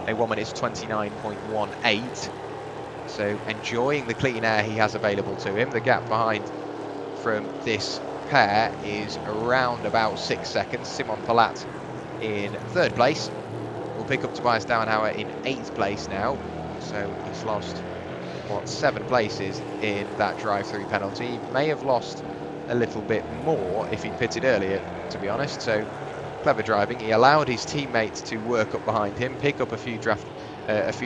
A 1 minute 29.18. So enjoying the clean air he has available to him. The gap behind from this pair is around about 6 seconds. Simon Palat in 3rd place. We'll pick up Tobias Dauenhauer in 8th place now. So he's lost, what, 7 places in that drive-through penalty. He may have lost a little bit more if he'd pitted earlier, to be honest. So clever driving. He allowed his teammates to work up behind him, pick up a few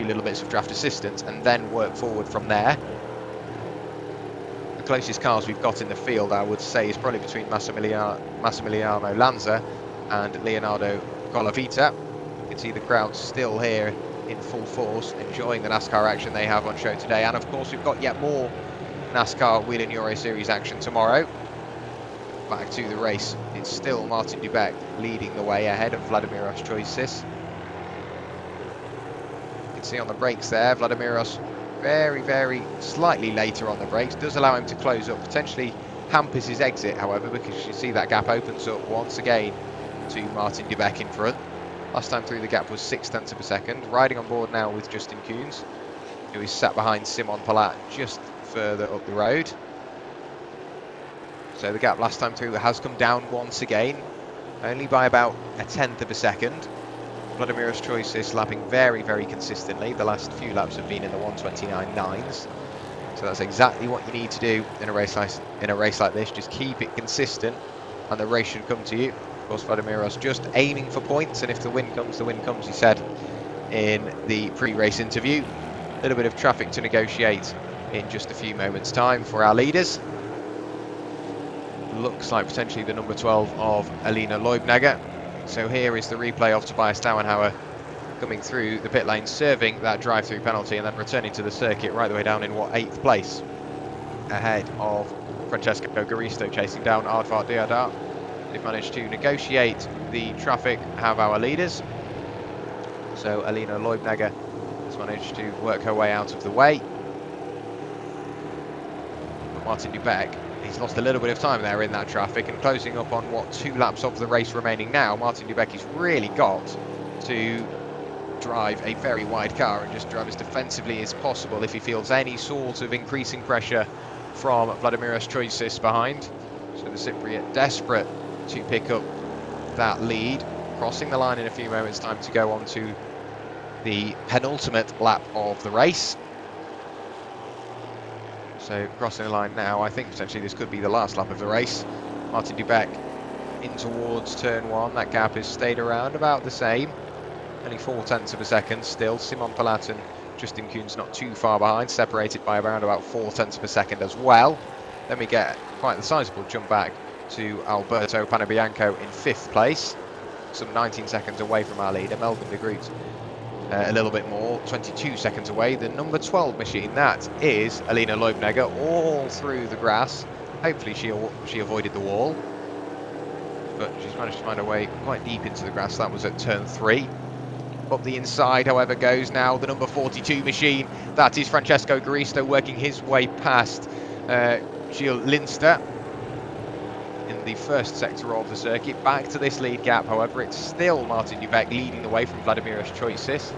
little bits of draft assistance, and then work forward from there. The closest cars we've got in the field, I would say, is probably between Massimiliano Lanza and Leonardo Colavita. You can see the crowd still here in full force, enjoying the NASCAR action they have on show today. And of course, we've got yet more NASCAR Whelen Euro Series action tomorrow. Back to the race, it's still Martin Dubeck leading the way ahead of Vladimiros Choisis. You can see on the brakes there, Vladimiros very slightly later on the brakes. Does allow him to close up, potentially hampers his exit, however, because you see that gap opens up once again to Martin Dubeck in front. Last time through the gap was 6/10 of a second. Riding on board now with Justin Kuhns, who is sat behind Simon Palat just further up the road. So the gap last time through has come down once again, only by about 1/10 of a second. Vladimiros Choisis lapping very consistently. The last few laps have been in the 1:29.9s. So that's exactly what you need to do in a race like this. Just keep it consistent, and the race should come to you. Of course, Vladimiros just aiming for points, and if the win comes, he said in the pre-race interview. A little bit of traffic to negotiate in just a few moments' time for our leaders. Looks like potentially the number 12 of Alina Leubnagger. So here is the replay of Tobias Dauenhauer coming through the pit lane, serving that drive-through penalty, and then returning to the circuit right the way down in, what, 8th place, ahead of Francesco Garisto, chasing down Aardvark Deodar. They've managed to negotiate the traffic, have our leaders. So Alina Leubnagger has managed to work her way out of the way. But Martin Dubeck, he's lost a little bit of time there in that traffic, and closing up on, what, 2 laps of the race remaining now. Martin Dubeck has really got to drive a very wide car and just drive as defensively as possible if he feels any sort of increasing pressure from Vladimiros Choisis behind. So the Cypriot desperate to pick up that lead, crossing the line in a few moments' time to go on to the penultimate lap of the race. So crossing the line now, I think potentially this could be the last lap of the race. Martin Dubeck in towards turn 1. That gap has stayed around about the same, only 4/10 of a second still. Simon Palat and Justin Kuhns not too far behind, separated by around about 4/10 of a second as well. Then we get quite the sizable jump back to Alberto Panabianco in 5th place, some 19 seconds away from our leader. Melvin de Groot a little bit more, 22 seconds away. The number 12 machine, that is Alina Leubnagger, all through the grass. Hopefully she avoided the wall, but she's managed to find her way quite deep into the grass. That was at turn 3. Up the inside, however, goes now the number 42 machine. That is Francesco Garisto working his way past Gilles Linster in the first sector of the circuit. Back to this lead gap, however, it's still Martin Dubeck leading the way from Vladimiros Choisis.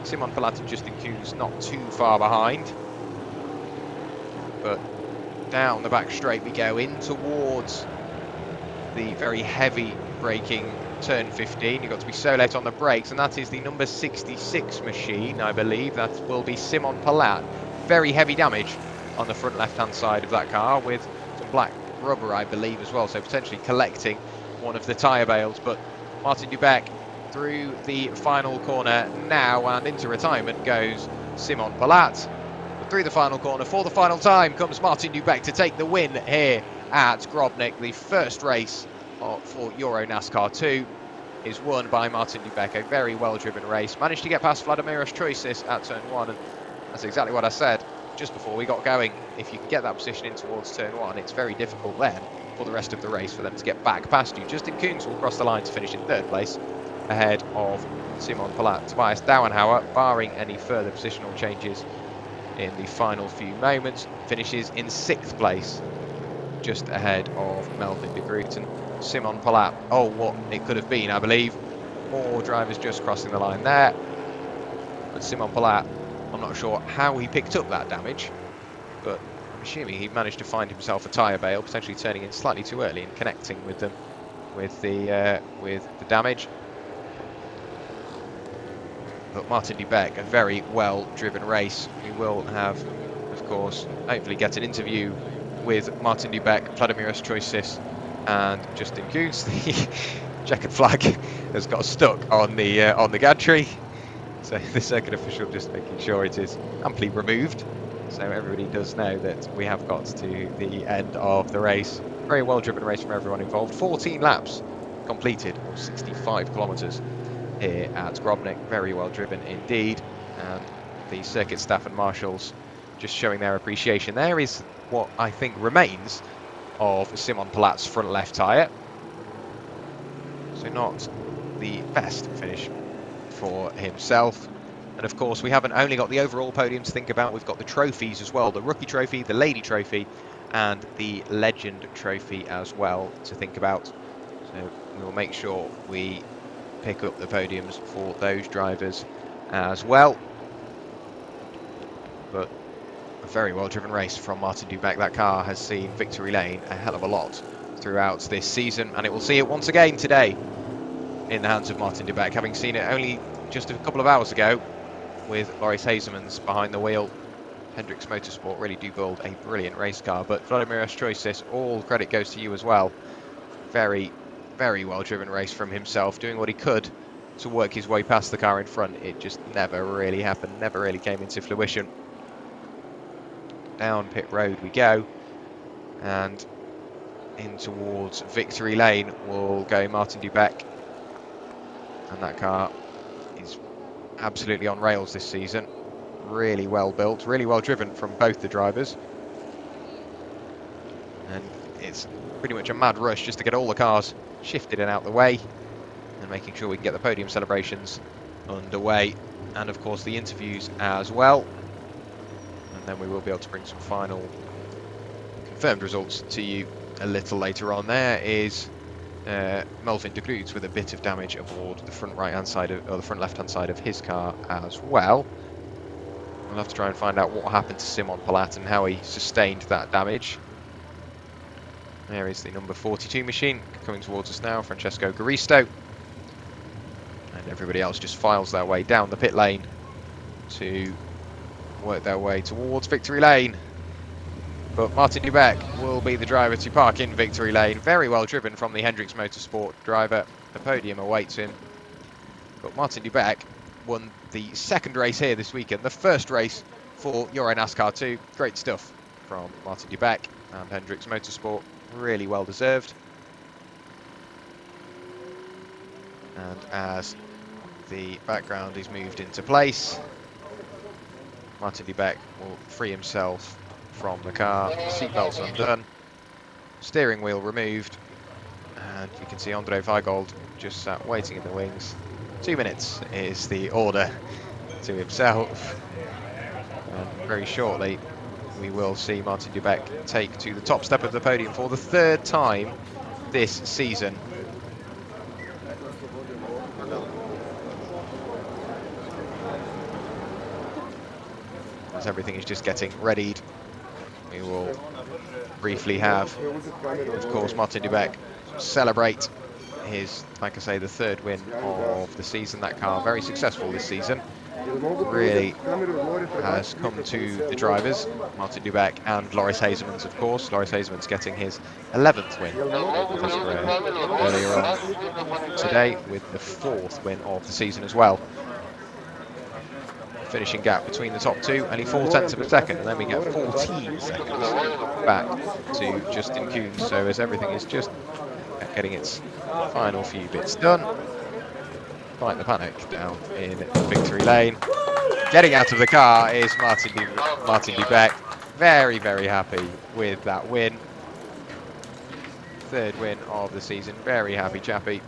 Simon Palat and Justin Kuhns not too far behind. But down the back straight we go, in towards the very heavy braking turn 15. You've got to be so late on the brakes, and that is the number 66 machine, I believe. That will be Simon Palat. Very heavy damage on the front left-hand side of that car with some black rubber, I believe, as well, so potentially collecting one of the tyre bales. But Martin Dubec through the final corner now, and into retirement goes Simon Palat. But through the final corner for the final time comes Martin Dubec to take the win here at Grobnik. The first race for EuroNASCAR 2 is won by Martin Dubec. A very well-driven race. Managed to get past Vladimir Tziortzis at turn 1, and that's exactly what I said just before we got going. If you can get that position in towards turn 1, it's very difficult then for the rest of the race for them to get back past you. Justin Kuhns will cross the line to finish in 3rd place ahead of Simon Palat. Tobias Dauenhauer, barring any further positional changes in the final few moments, finishes in 6th place, just ahead of Melvin de Groot and Simon Palat. Oh, what it could have been, I believe. More drivers just crossing the line there. But Simon Palat, I'm not sure how he picked up that damage, but I'm assuming he managed to find himself a tyre bale, potentially turning in slightly too early and connecting with them with the damage. But Martin Dubec, a very well-driven race. We will have, of course, hopefully get an interview with Martin Dubec, Vladimir Tziortzis, and Justin Kuhns. The checkered flag has got stuck on the gantry, so the circuit official just making sure it is amply removed, so everybody does know that we have got to the end of the race. Very well-driven race from everyone involved. 14 laps completed, or 65 kilometres here at Grobnik. Very well-driven indeed, and the circuit staff and marshals just showing their appreciation. There is what I think remains of Simon Palat's front left tyre, so not the best finish for himself. And of course, we haven't only got the overall podium to think about, we've got the trophies as well, the rookie trophy, the lady trophy, and the legend trophy as well to think about. So we'll make sure we pick up the podiums for those drivers as well. But a very well-driven race from Martin Dubec. That car has seen victory lane a hell of a lot throughout this season, and it will see it once again today in the hands of Martin Dubec, having seen it only just a couple of hours ago with Loris Hazemans behind the wheel. Hendricks Motorsport really do build a brilliant race car, but Vladimir Tziortzis, all credit goes to you as well. Very, very well-driven race from himself, doing what he could to work his way past the car in front. It just never really happened, never really came into fruition. Down pit road we go, and in towards victory lane will go Martin Dubec, and that car is absolutely on rails this season. Really well built, really well driven from both the drivers, and it's pretty much a mad rush just to get all the cars shifted and out the way, and making sure we can get the podium celebrations underway, and of course the interviews as well. And then we will be able to bring some final confirmed results to you a little later on. There is Melvin de Groot with a bit of damage aboard the front right-hand side of, or the front left-hand side of his car as well. We'll have to try and find out what happened to Simon Palat and how he sustained that damage. There is the number 42 machine coming towards us now, Francesco Garisto. And everybody else just files their way down the pit lane to work their way towards victory lane. But Martin Dubec will be the driver to park in victory lane. Very well driven from the Hendricks Motorsport driver. The podium awaits him. But Martin Dubec won the second race here this weekend, the first race for EuroNASCAR 2. Great stuff from Martin Dubec and Hendricks Motorsport. Really well deserved. And as the background is moved into place, Martin Dubec will free himself from the car, seatbelts undone, steering wheel removed, and you can see Andre Weigold just sat waiting in the wings. 2 minutes is the order to himself, and very shortly we will see Martin Dubec take to the top step of the podium for the third time this season. As everything is just getting readied, we will briefly have, of course, Martin Dubec celebrate his, like I say, the third win of the season. That car very successful this season. Really has come to the drivers, Martin Dubek and Loris Hazemans, of course. Loris Hazemans getting his 11th win of his career earlier on today, with the 4th win of the season as well. Finishing gap between the top two, only 0.4 of a second, and then we get 14 seconds back to Justin Kuhn. So as everything is just getting its final few bits done, quite the panic down in victory lane. Getting out of the car is Martin Dubek. Very, very happy with that win. 3rd win of the season. Very happy chappy.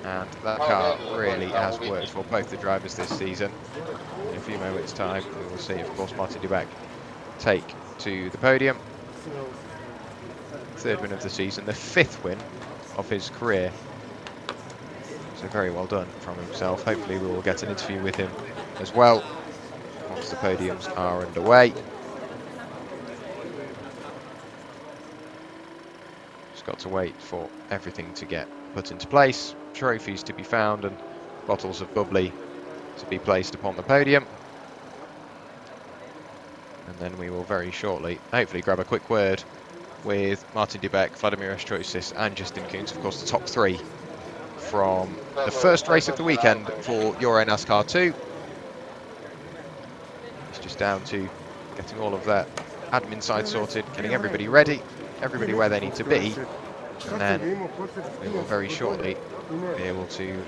And that car really has worked for both the drivers this season. In a few moments' time, we will see, of course, Martin Dubek take to the podium. 3rd win of the season, the 5th win of his career. So very well done from himself. Hopefully we will get an interview with him as well once the podiums are underway. Just got to wait for everything to get put into place, trophies to be found and bottles of bubbly to be placed upon the podium. And then we will very shortly hopefully grab a quick word with Martin Dubek, Vladimir Tziortzis and Justin Kuhn, of course the top 3 from the first race of the weekend for EuroNASCAR 2. It's just down to getting all of that admin side sorted, getting everybody ready, everybody where they need to be, and then we will very shortly be able to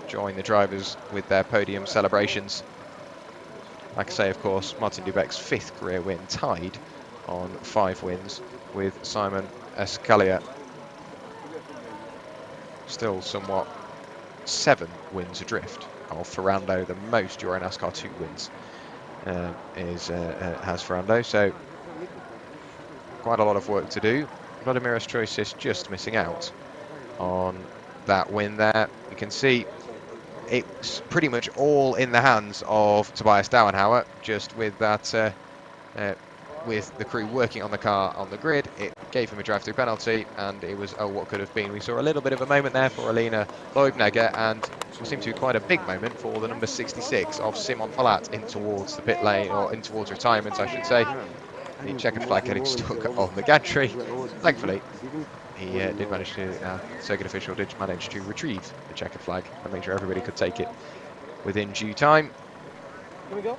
join the drivers with their podium celebrations. Like I say, of course, Martin Dubek's 5th career win, tied on 5 wins with Simon Escalia. Still somewhat 7 wins adrift of Ferrando. The most EuroNASCAR 2 wins has Ferrando, so quite a lot of work to do. Vladimir Tziortzis just missing out on that win there. You can see it's pretty much all in the hands of Tobias Dauenhauer, just with that with the crew working on the car on the grid. It gave him a drive-through penalty, and it was what could have been. We saw a little bit of a moment there for Alina Leubnegger, and it seemed to be quite a big moment for the number 66 of Simon Palat in towards the pit lane, or in towards retirement, I should say. The checkered flag getting stuck on the gantry. Thankfully, he did manage to, circuit official did manage to retrieve the checkered flag and make sure everybody could take it within due time. Here we go.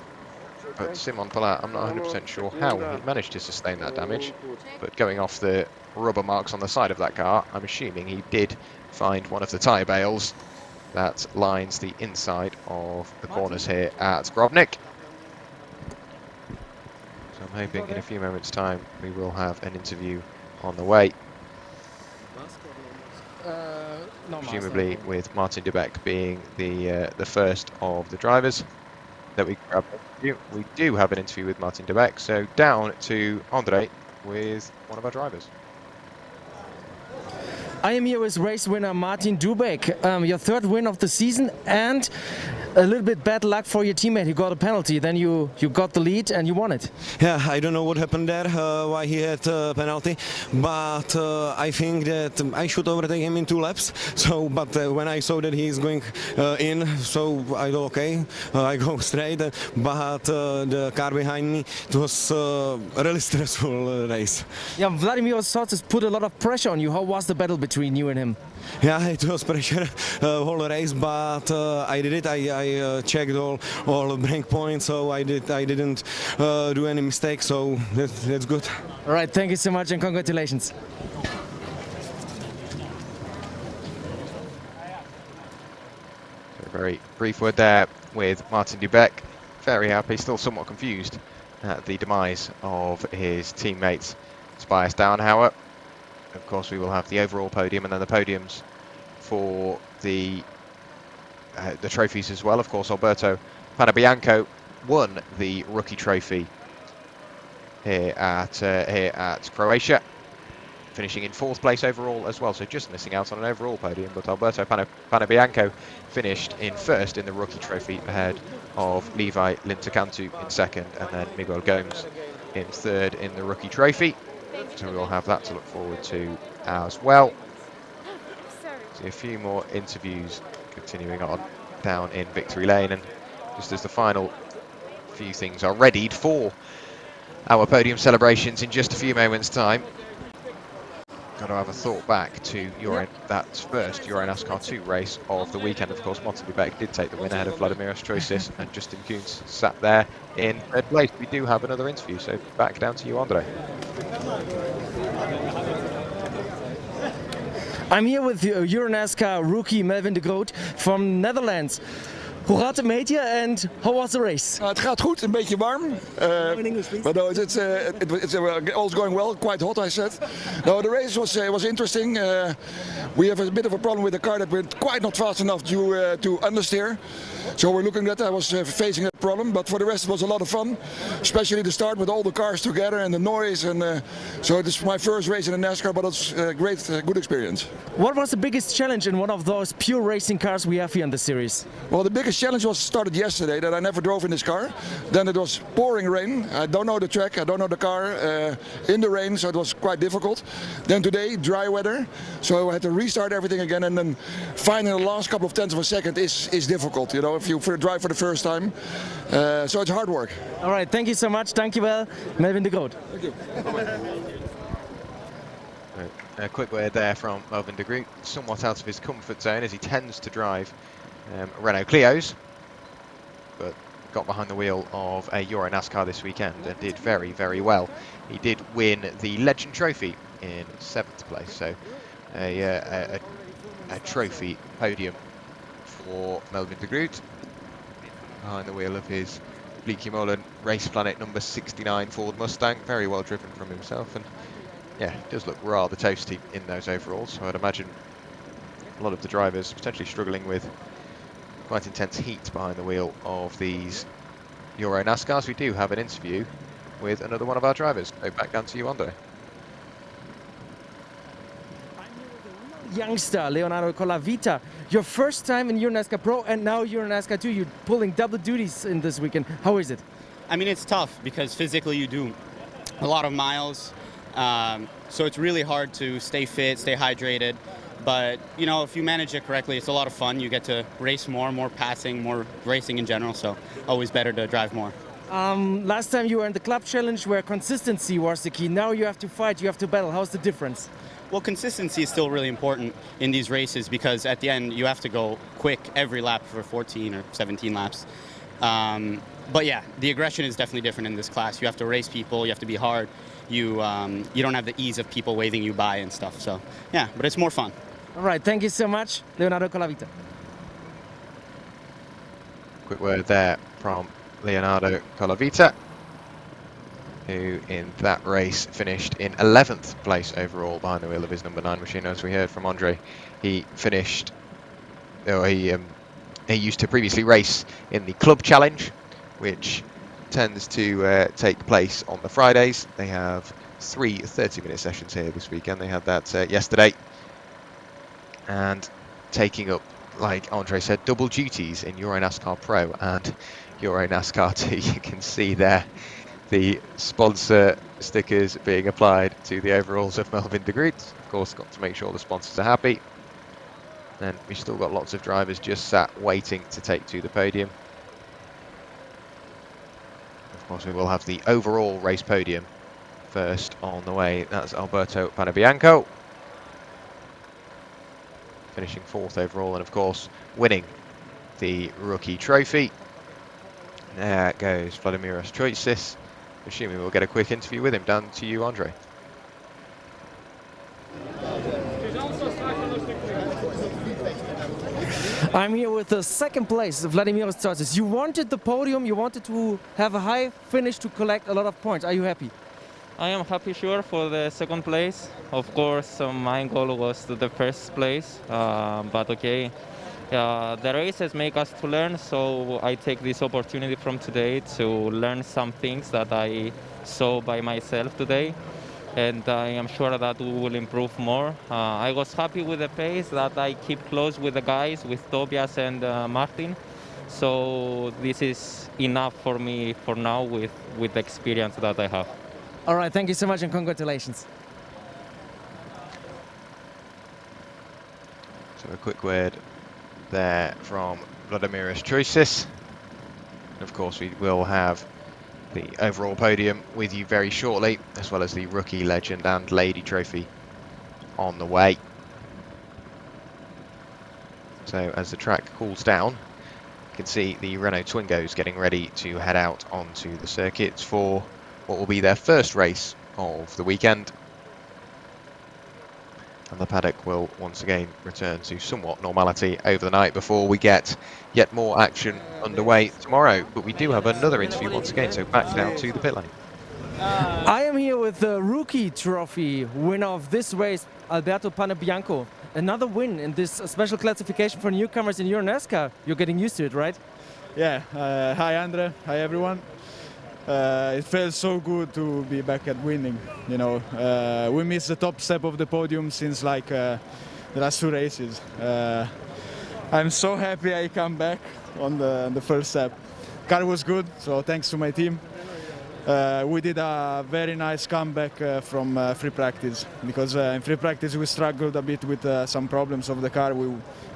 But Simon Palat, I'm not 100% sure how he managed to sustain that damage, but going off the rubber marks on the side of that car, I'm assuming he did find one of the tyre bales that lines the inside of the corners here at Grobnik. So I'm hoping in a few moments' time we will have an interview on the way. Presumably with Martin Dubek being the first of the drivers that we grab. We do have an interview with Martin Dubek, so down to Andre with one of our drivers. I am here with race winner Martin Dubek, your 3rd win of the season, and a little bit bad luck for your teammate. He got a penalty, then you got the lead and you won it. Yeah, I don't know what happened there, why he had a penalty, but I think that I should overtake him in 2 laps. So, but when I saw that he is going in, so I thought, okay, I go straight. But the car behind me, it was a really stressful race. Yeah, Vladimir Tziortzis put a lot of pressure on you. How was the battle between you and him? Yeah, it was pressure whole race, but I did it. I checked all break points, so I didn't do any mistakes. So that's good. All right, thank you so much and congratulations. So a very brief word there with Martin Dubek. Very happy, still somewhat confused at the demise of his teammates Tobias Dauenhauer. Of course, we will have the overall podium and then the podiums for the trophies as well. Of course, Alberto Panabianco won the rookie trophy here at Croatia, finishing in 4th place overall as well. So just missing out on an overall podium, but Alberto Panabianco finished in 1st in the rookie trophy ahead of Levi Lintercantu in 2nd, and then Miguel Gomes in 3rd in the rookie trophy. So we'll have that to look forward to as well. See a few more interviews continuing on down in Victory Lane, and just as the final few things are readied for our podium celebrations in just a few moments' time. Got to have a thought back to that first EuroNASCAR 2 race of the weekend. Of course, Monty Beck did take the win ahead of Vladimir Tziortzis, and Justin Kuhns sat there in third place. We do have another interview, so back down to you, Andre. I'm here with EuroNASCAR rookie Melvin de Groot from Netherlands. Hoe gaat het met je and how was the race? Het gaat goed, een beetje warm. In English, please. But no, it's all's going well. Quite hot, I said. No, the race was interesting. We have a bit of a problem with the car that we're quite not fast enough to understeer. So we're looking at that. I was facing that problem, but for the rest it was a lot of fun, especially the start with all the cars together and the noise. And so it is my first race in a NASCAR, but it's a great, good experience. What was the biggest challenge in one of those pure racing cars we have here in the series? Well, the biggest challenge was started yesterday, that I never drove in this car. Then it was pouring rain. I don't know the track, I don't know the car, in the rain, so it was quite difficult. Then today, dry weather, so I had to restart everything again, and then finding the last couple of tenths of a second is difficult, you know, if you drive for the first time. So it's hard work. All right, thank you so much. Dankjewel, Melvin de Groot. Thank you. A quick word there from Melvin de Groot, somewhat out of his comfort zone as he tends to drive Renault Clios, but got behind the wheel of a EuroNASCAR this weekend and did very, very well. He did win the Legend Trophy in 7th place, so a trophy podium for Melvin de Groot behind the wheel of his Bleaky Molen Race Planet number 69 Ford Mustang. Very well driven from himself, and yeah, he does look rather toasty in those overalls, so I'd imagine a lot of the drivers potentially struggling with quite intense heat behind the wheel of these EuroNASCARs. We do have an interview with another one of our drivers. So back down to you, Andre. Youngster Leonardo Colavita, your first time in EuroNASCAR Pro and now EuroNASCAR 2, you're pulling double duties in this weekend. How is it? I mean, it's tough because physically you do a lot of miles, so it's really hard to stay fit, stay hydrated. But, you know, if you manage it correctly, it's a lot of fun. You get to race more passing, more racing in general, so always better to drive more. Last time you were in the club challenge where consistency was the key. Now you have to fight, you have to battle. How's the difference? Well, consistency is still really important in these races because at the end you have to go quick every lap for 14 or 17 laps. But yeah, the aggression is definitely different in this class. You have to race people, you have to be hard. You don't have the ease of people waving you by and stuff. So yeah, but it's more fun. All right, thank you so much, Leonardo Colavita. Quick word there from Leonardo Colavita, who in that race finished in 11th place overall behind the wheel of his number 9 machine. As we heard from Andre, he finished, he used to previously race in the club challenge, which tends to take place on the Fridays. They have 3 30-minute sessions here this weekend. They had that yesterday. And taking up, like Andre said, double duties in EuroNASCAR Pro and EuroNASCAR 2. You can see there the sponsor stickers being applied to the overalls of Melvin de Groot. Of course, got to make sure the sponsors are happy. And we've still got lots of drivers just sat waiting to take to the podium. Of course, we will have the overall race podium first on the way. That's Alberto Panebianco, finishing 4th overall, and of course winning the rookie trophy. There goes Vladimir Tziortzis. Assuming we'll get a quick interview with him. Down to you, Andre. I'm here with the 2nd place, Vladimir Tziortzis. You wanted the podium, you wanted to have a high finish to collect a lot of points. Are you happy? I am happy, sure, for the 2nd place. Of course, my goal was to the 1st place, but okay. The races make us to learn, so I take this opportunity from today to learn some things that I saw by myself today, and I am sure that we will improve more. I was happy with the pace, that I keep close with the guys, with Tobias and Martin, so this is enough for me for now with the experience that I have. All right, thank you so much and congratulations. So a quick word there from Vladimir Tziortzis. And of course, we will have the overall podium with you very shortly, as well as the Rookie, Legend and Lady Trophy on the way. So as the track cools down, you can see the Renault Twingos getting ready to head out onto the circuits for what will be their first race of the weekend. And the paddock will once again return to somewhat normality over the night before we get yet more action underway tomorrow. But we do have another interview once again, so back down to the pit lane. I am here with the Rookie Trophy winner of this race, Alberto Panebianco. Another win in this special classification for newcomers in EuroNASCAR. You're getting used to it, right? Yeah. Hi, Andre. Hi, everyone. It feels so good to be back at winning. You know, we missed the top step of the podium since like the last 2 races. I'm so happy I come back on the first step. Car was good, so thanks to my team. We did a very nice comeback from free practice, because in free practice we struggled a bit with some problems of the car.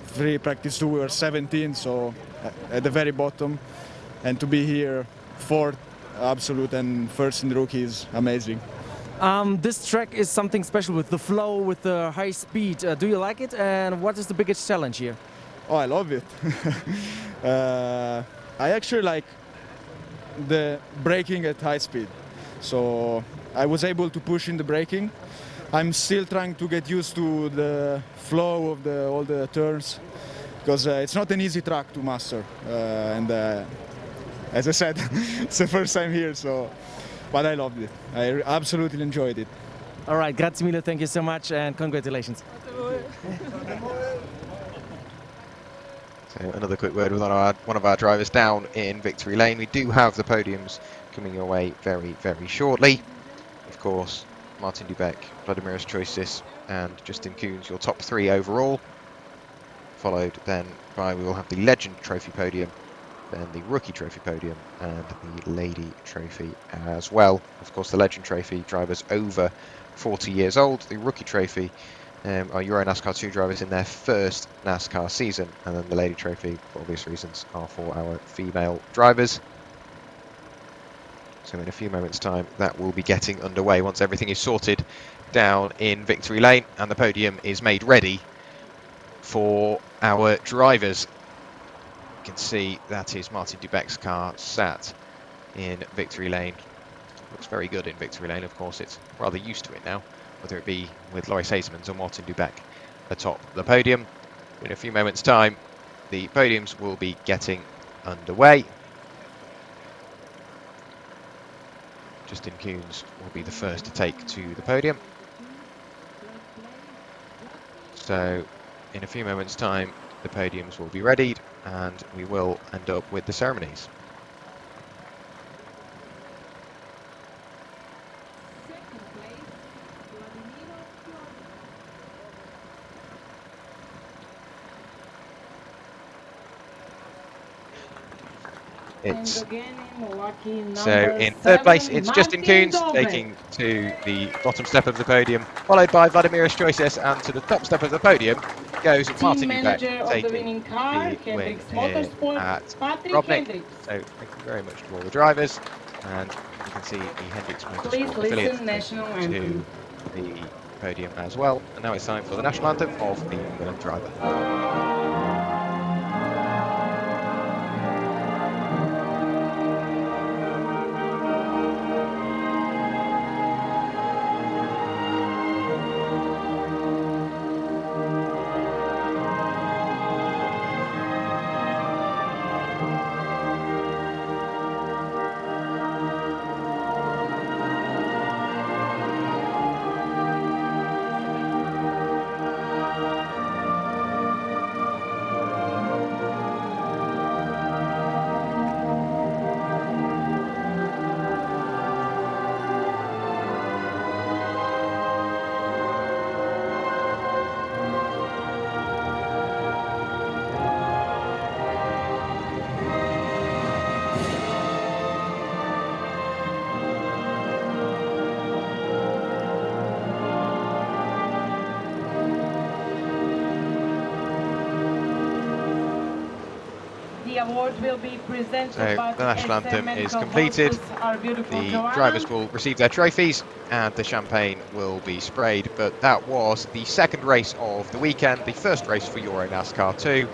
Free practice 2 we were 17, so at the very bottom, and to be here 4th absolute and 1st in the rookie is amazing. This track is something special with the flow, with the high speed. Do you like it, and what is the biggest challenge here? Oh, I love it. I actually like the braking at high speed, so I was able to push in the braking. I'm still trying to get used to the flow of all the turns, because it's not an easy track to master, and as I said, it's the first time here, so but I loved it. I absolutely enjoyed it. All right, grazie mille, thank you so much, and congratulations. So another quick word with one of our drivers down in victory lane. We do have the podiums coming your way very, very shortly. Of course, Martin Dubeck, Vladimir Tziortzis and Justin Koons, your top 3 overall. Followed then by, we will have the Legend Trophy podium, then the Rookie Trophy podium and the Lady Trophy as well. Of course, the Legend Trophy, drivers over 40 years old. The Rookie Trophy are EuroNASCAR 2 drivers in their first NASCAR season, and then the Lady Trophy, for obvious reasons, are for our female drivers. So in a few moments' time, that will be getting underway once everything is sorted down in victory lane and the podium is made ready for our drivers. You can see that is Martin Dubeck's car sat in victory lane. Looks very good in victory lane. Of course, it's rather used to it now, whether it be with Loris Hasemans or Martin Dubeck atop the podium. In a few moments' time, the podiums will be getting underway. Justin Koons will be the first to take to the podium. So in a few moments' time, the podiums will be readied and we will end up with the ceremonies. So in 3rd place, it's Justin Koons taking to the bottom step of the podium, followed by Vladimir Tziortzis, and to the top step of the podium goes Martin Dubeck taking the win here at Grobnik. So thank you very much to all the drivers, and you can see the Hendricks Motorsport affiliate to the podium as well. And now it's time for the national anthem of the Whelen driver. The award will be presented So by the national anthem is medical completed. horses, our beautiful The Joanna. drivers will receive their trophies and the champagne will be sprayed. But that was the second race of the weekend, the first race for EuroNASCAR 2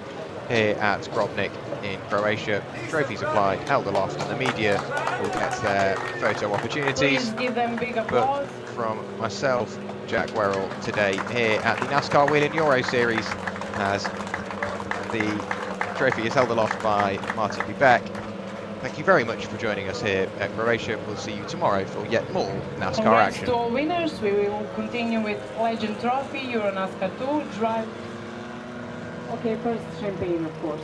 here at Grobnik in Croatia. Trophies applied, held aloft, and the media will get their photo opportunities. Please give them big But applause. from myself, Jack Werrell, today here at the NASCAR Whelen Euro Series, as the trophy is held aloft by Martin Beck. Thank you very much for joining us here at Croatia. We'll see you tomorrow for yet more NASCAR Congrats action. to all winners. We will continue with Legend Trophy, EuroNASCAR 2, drive. Okay, first champagne, of course.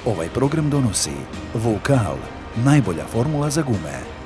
Ovaj program donosi Vokal, najbolja formula za gume.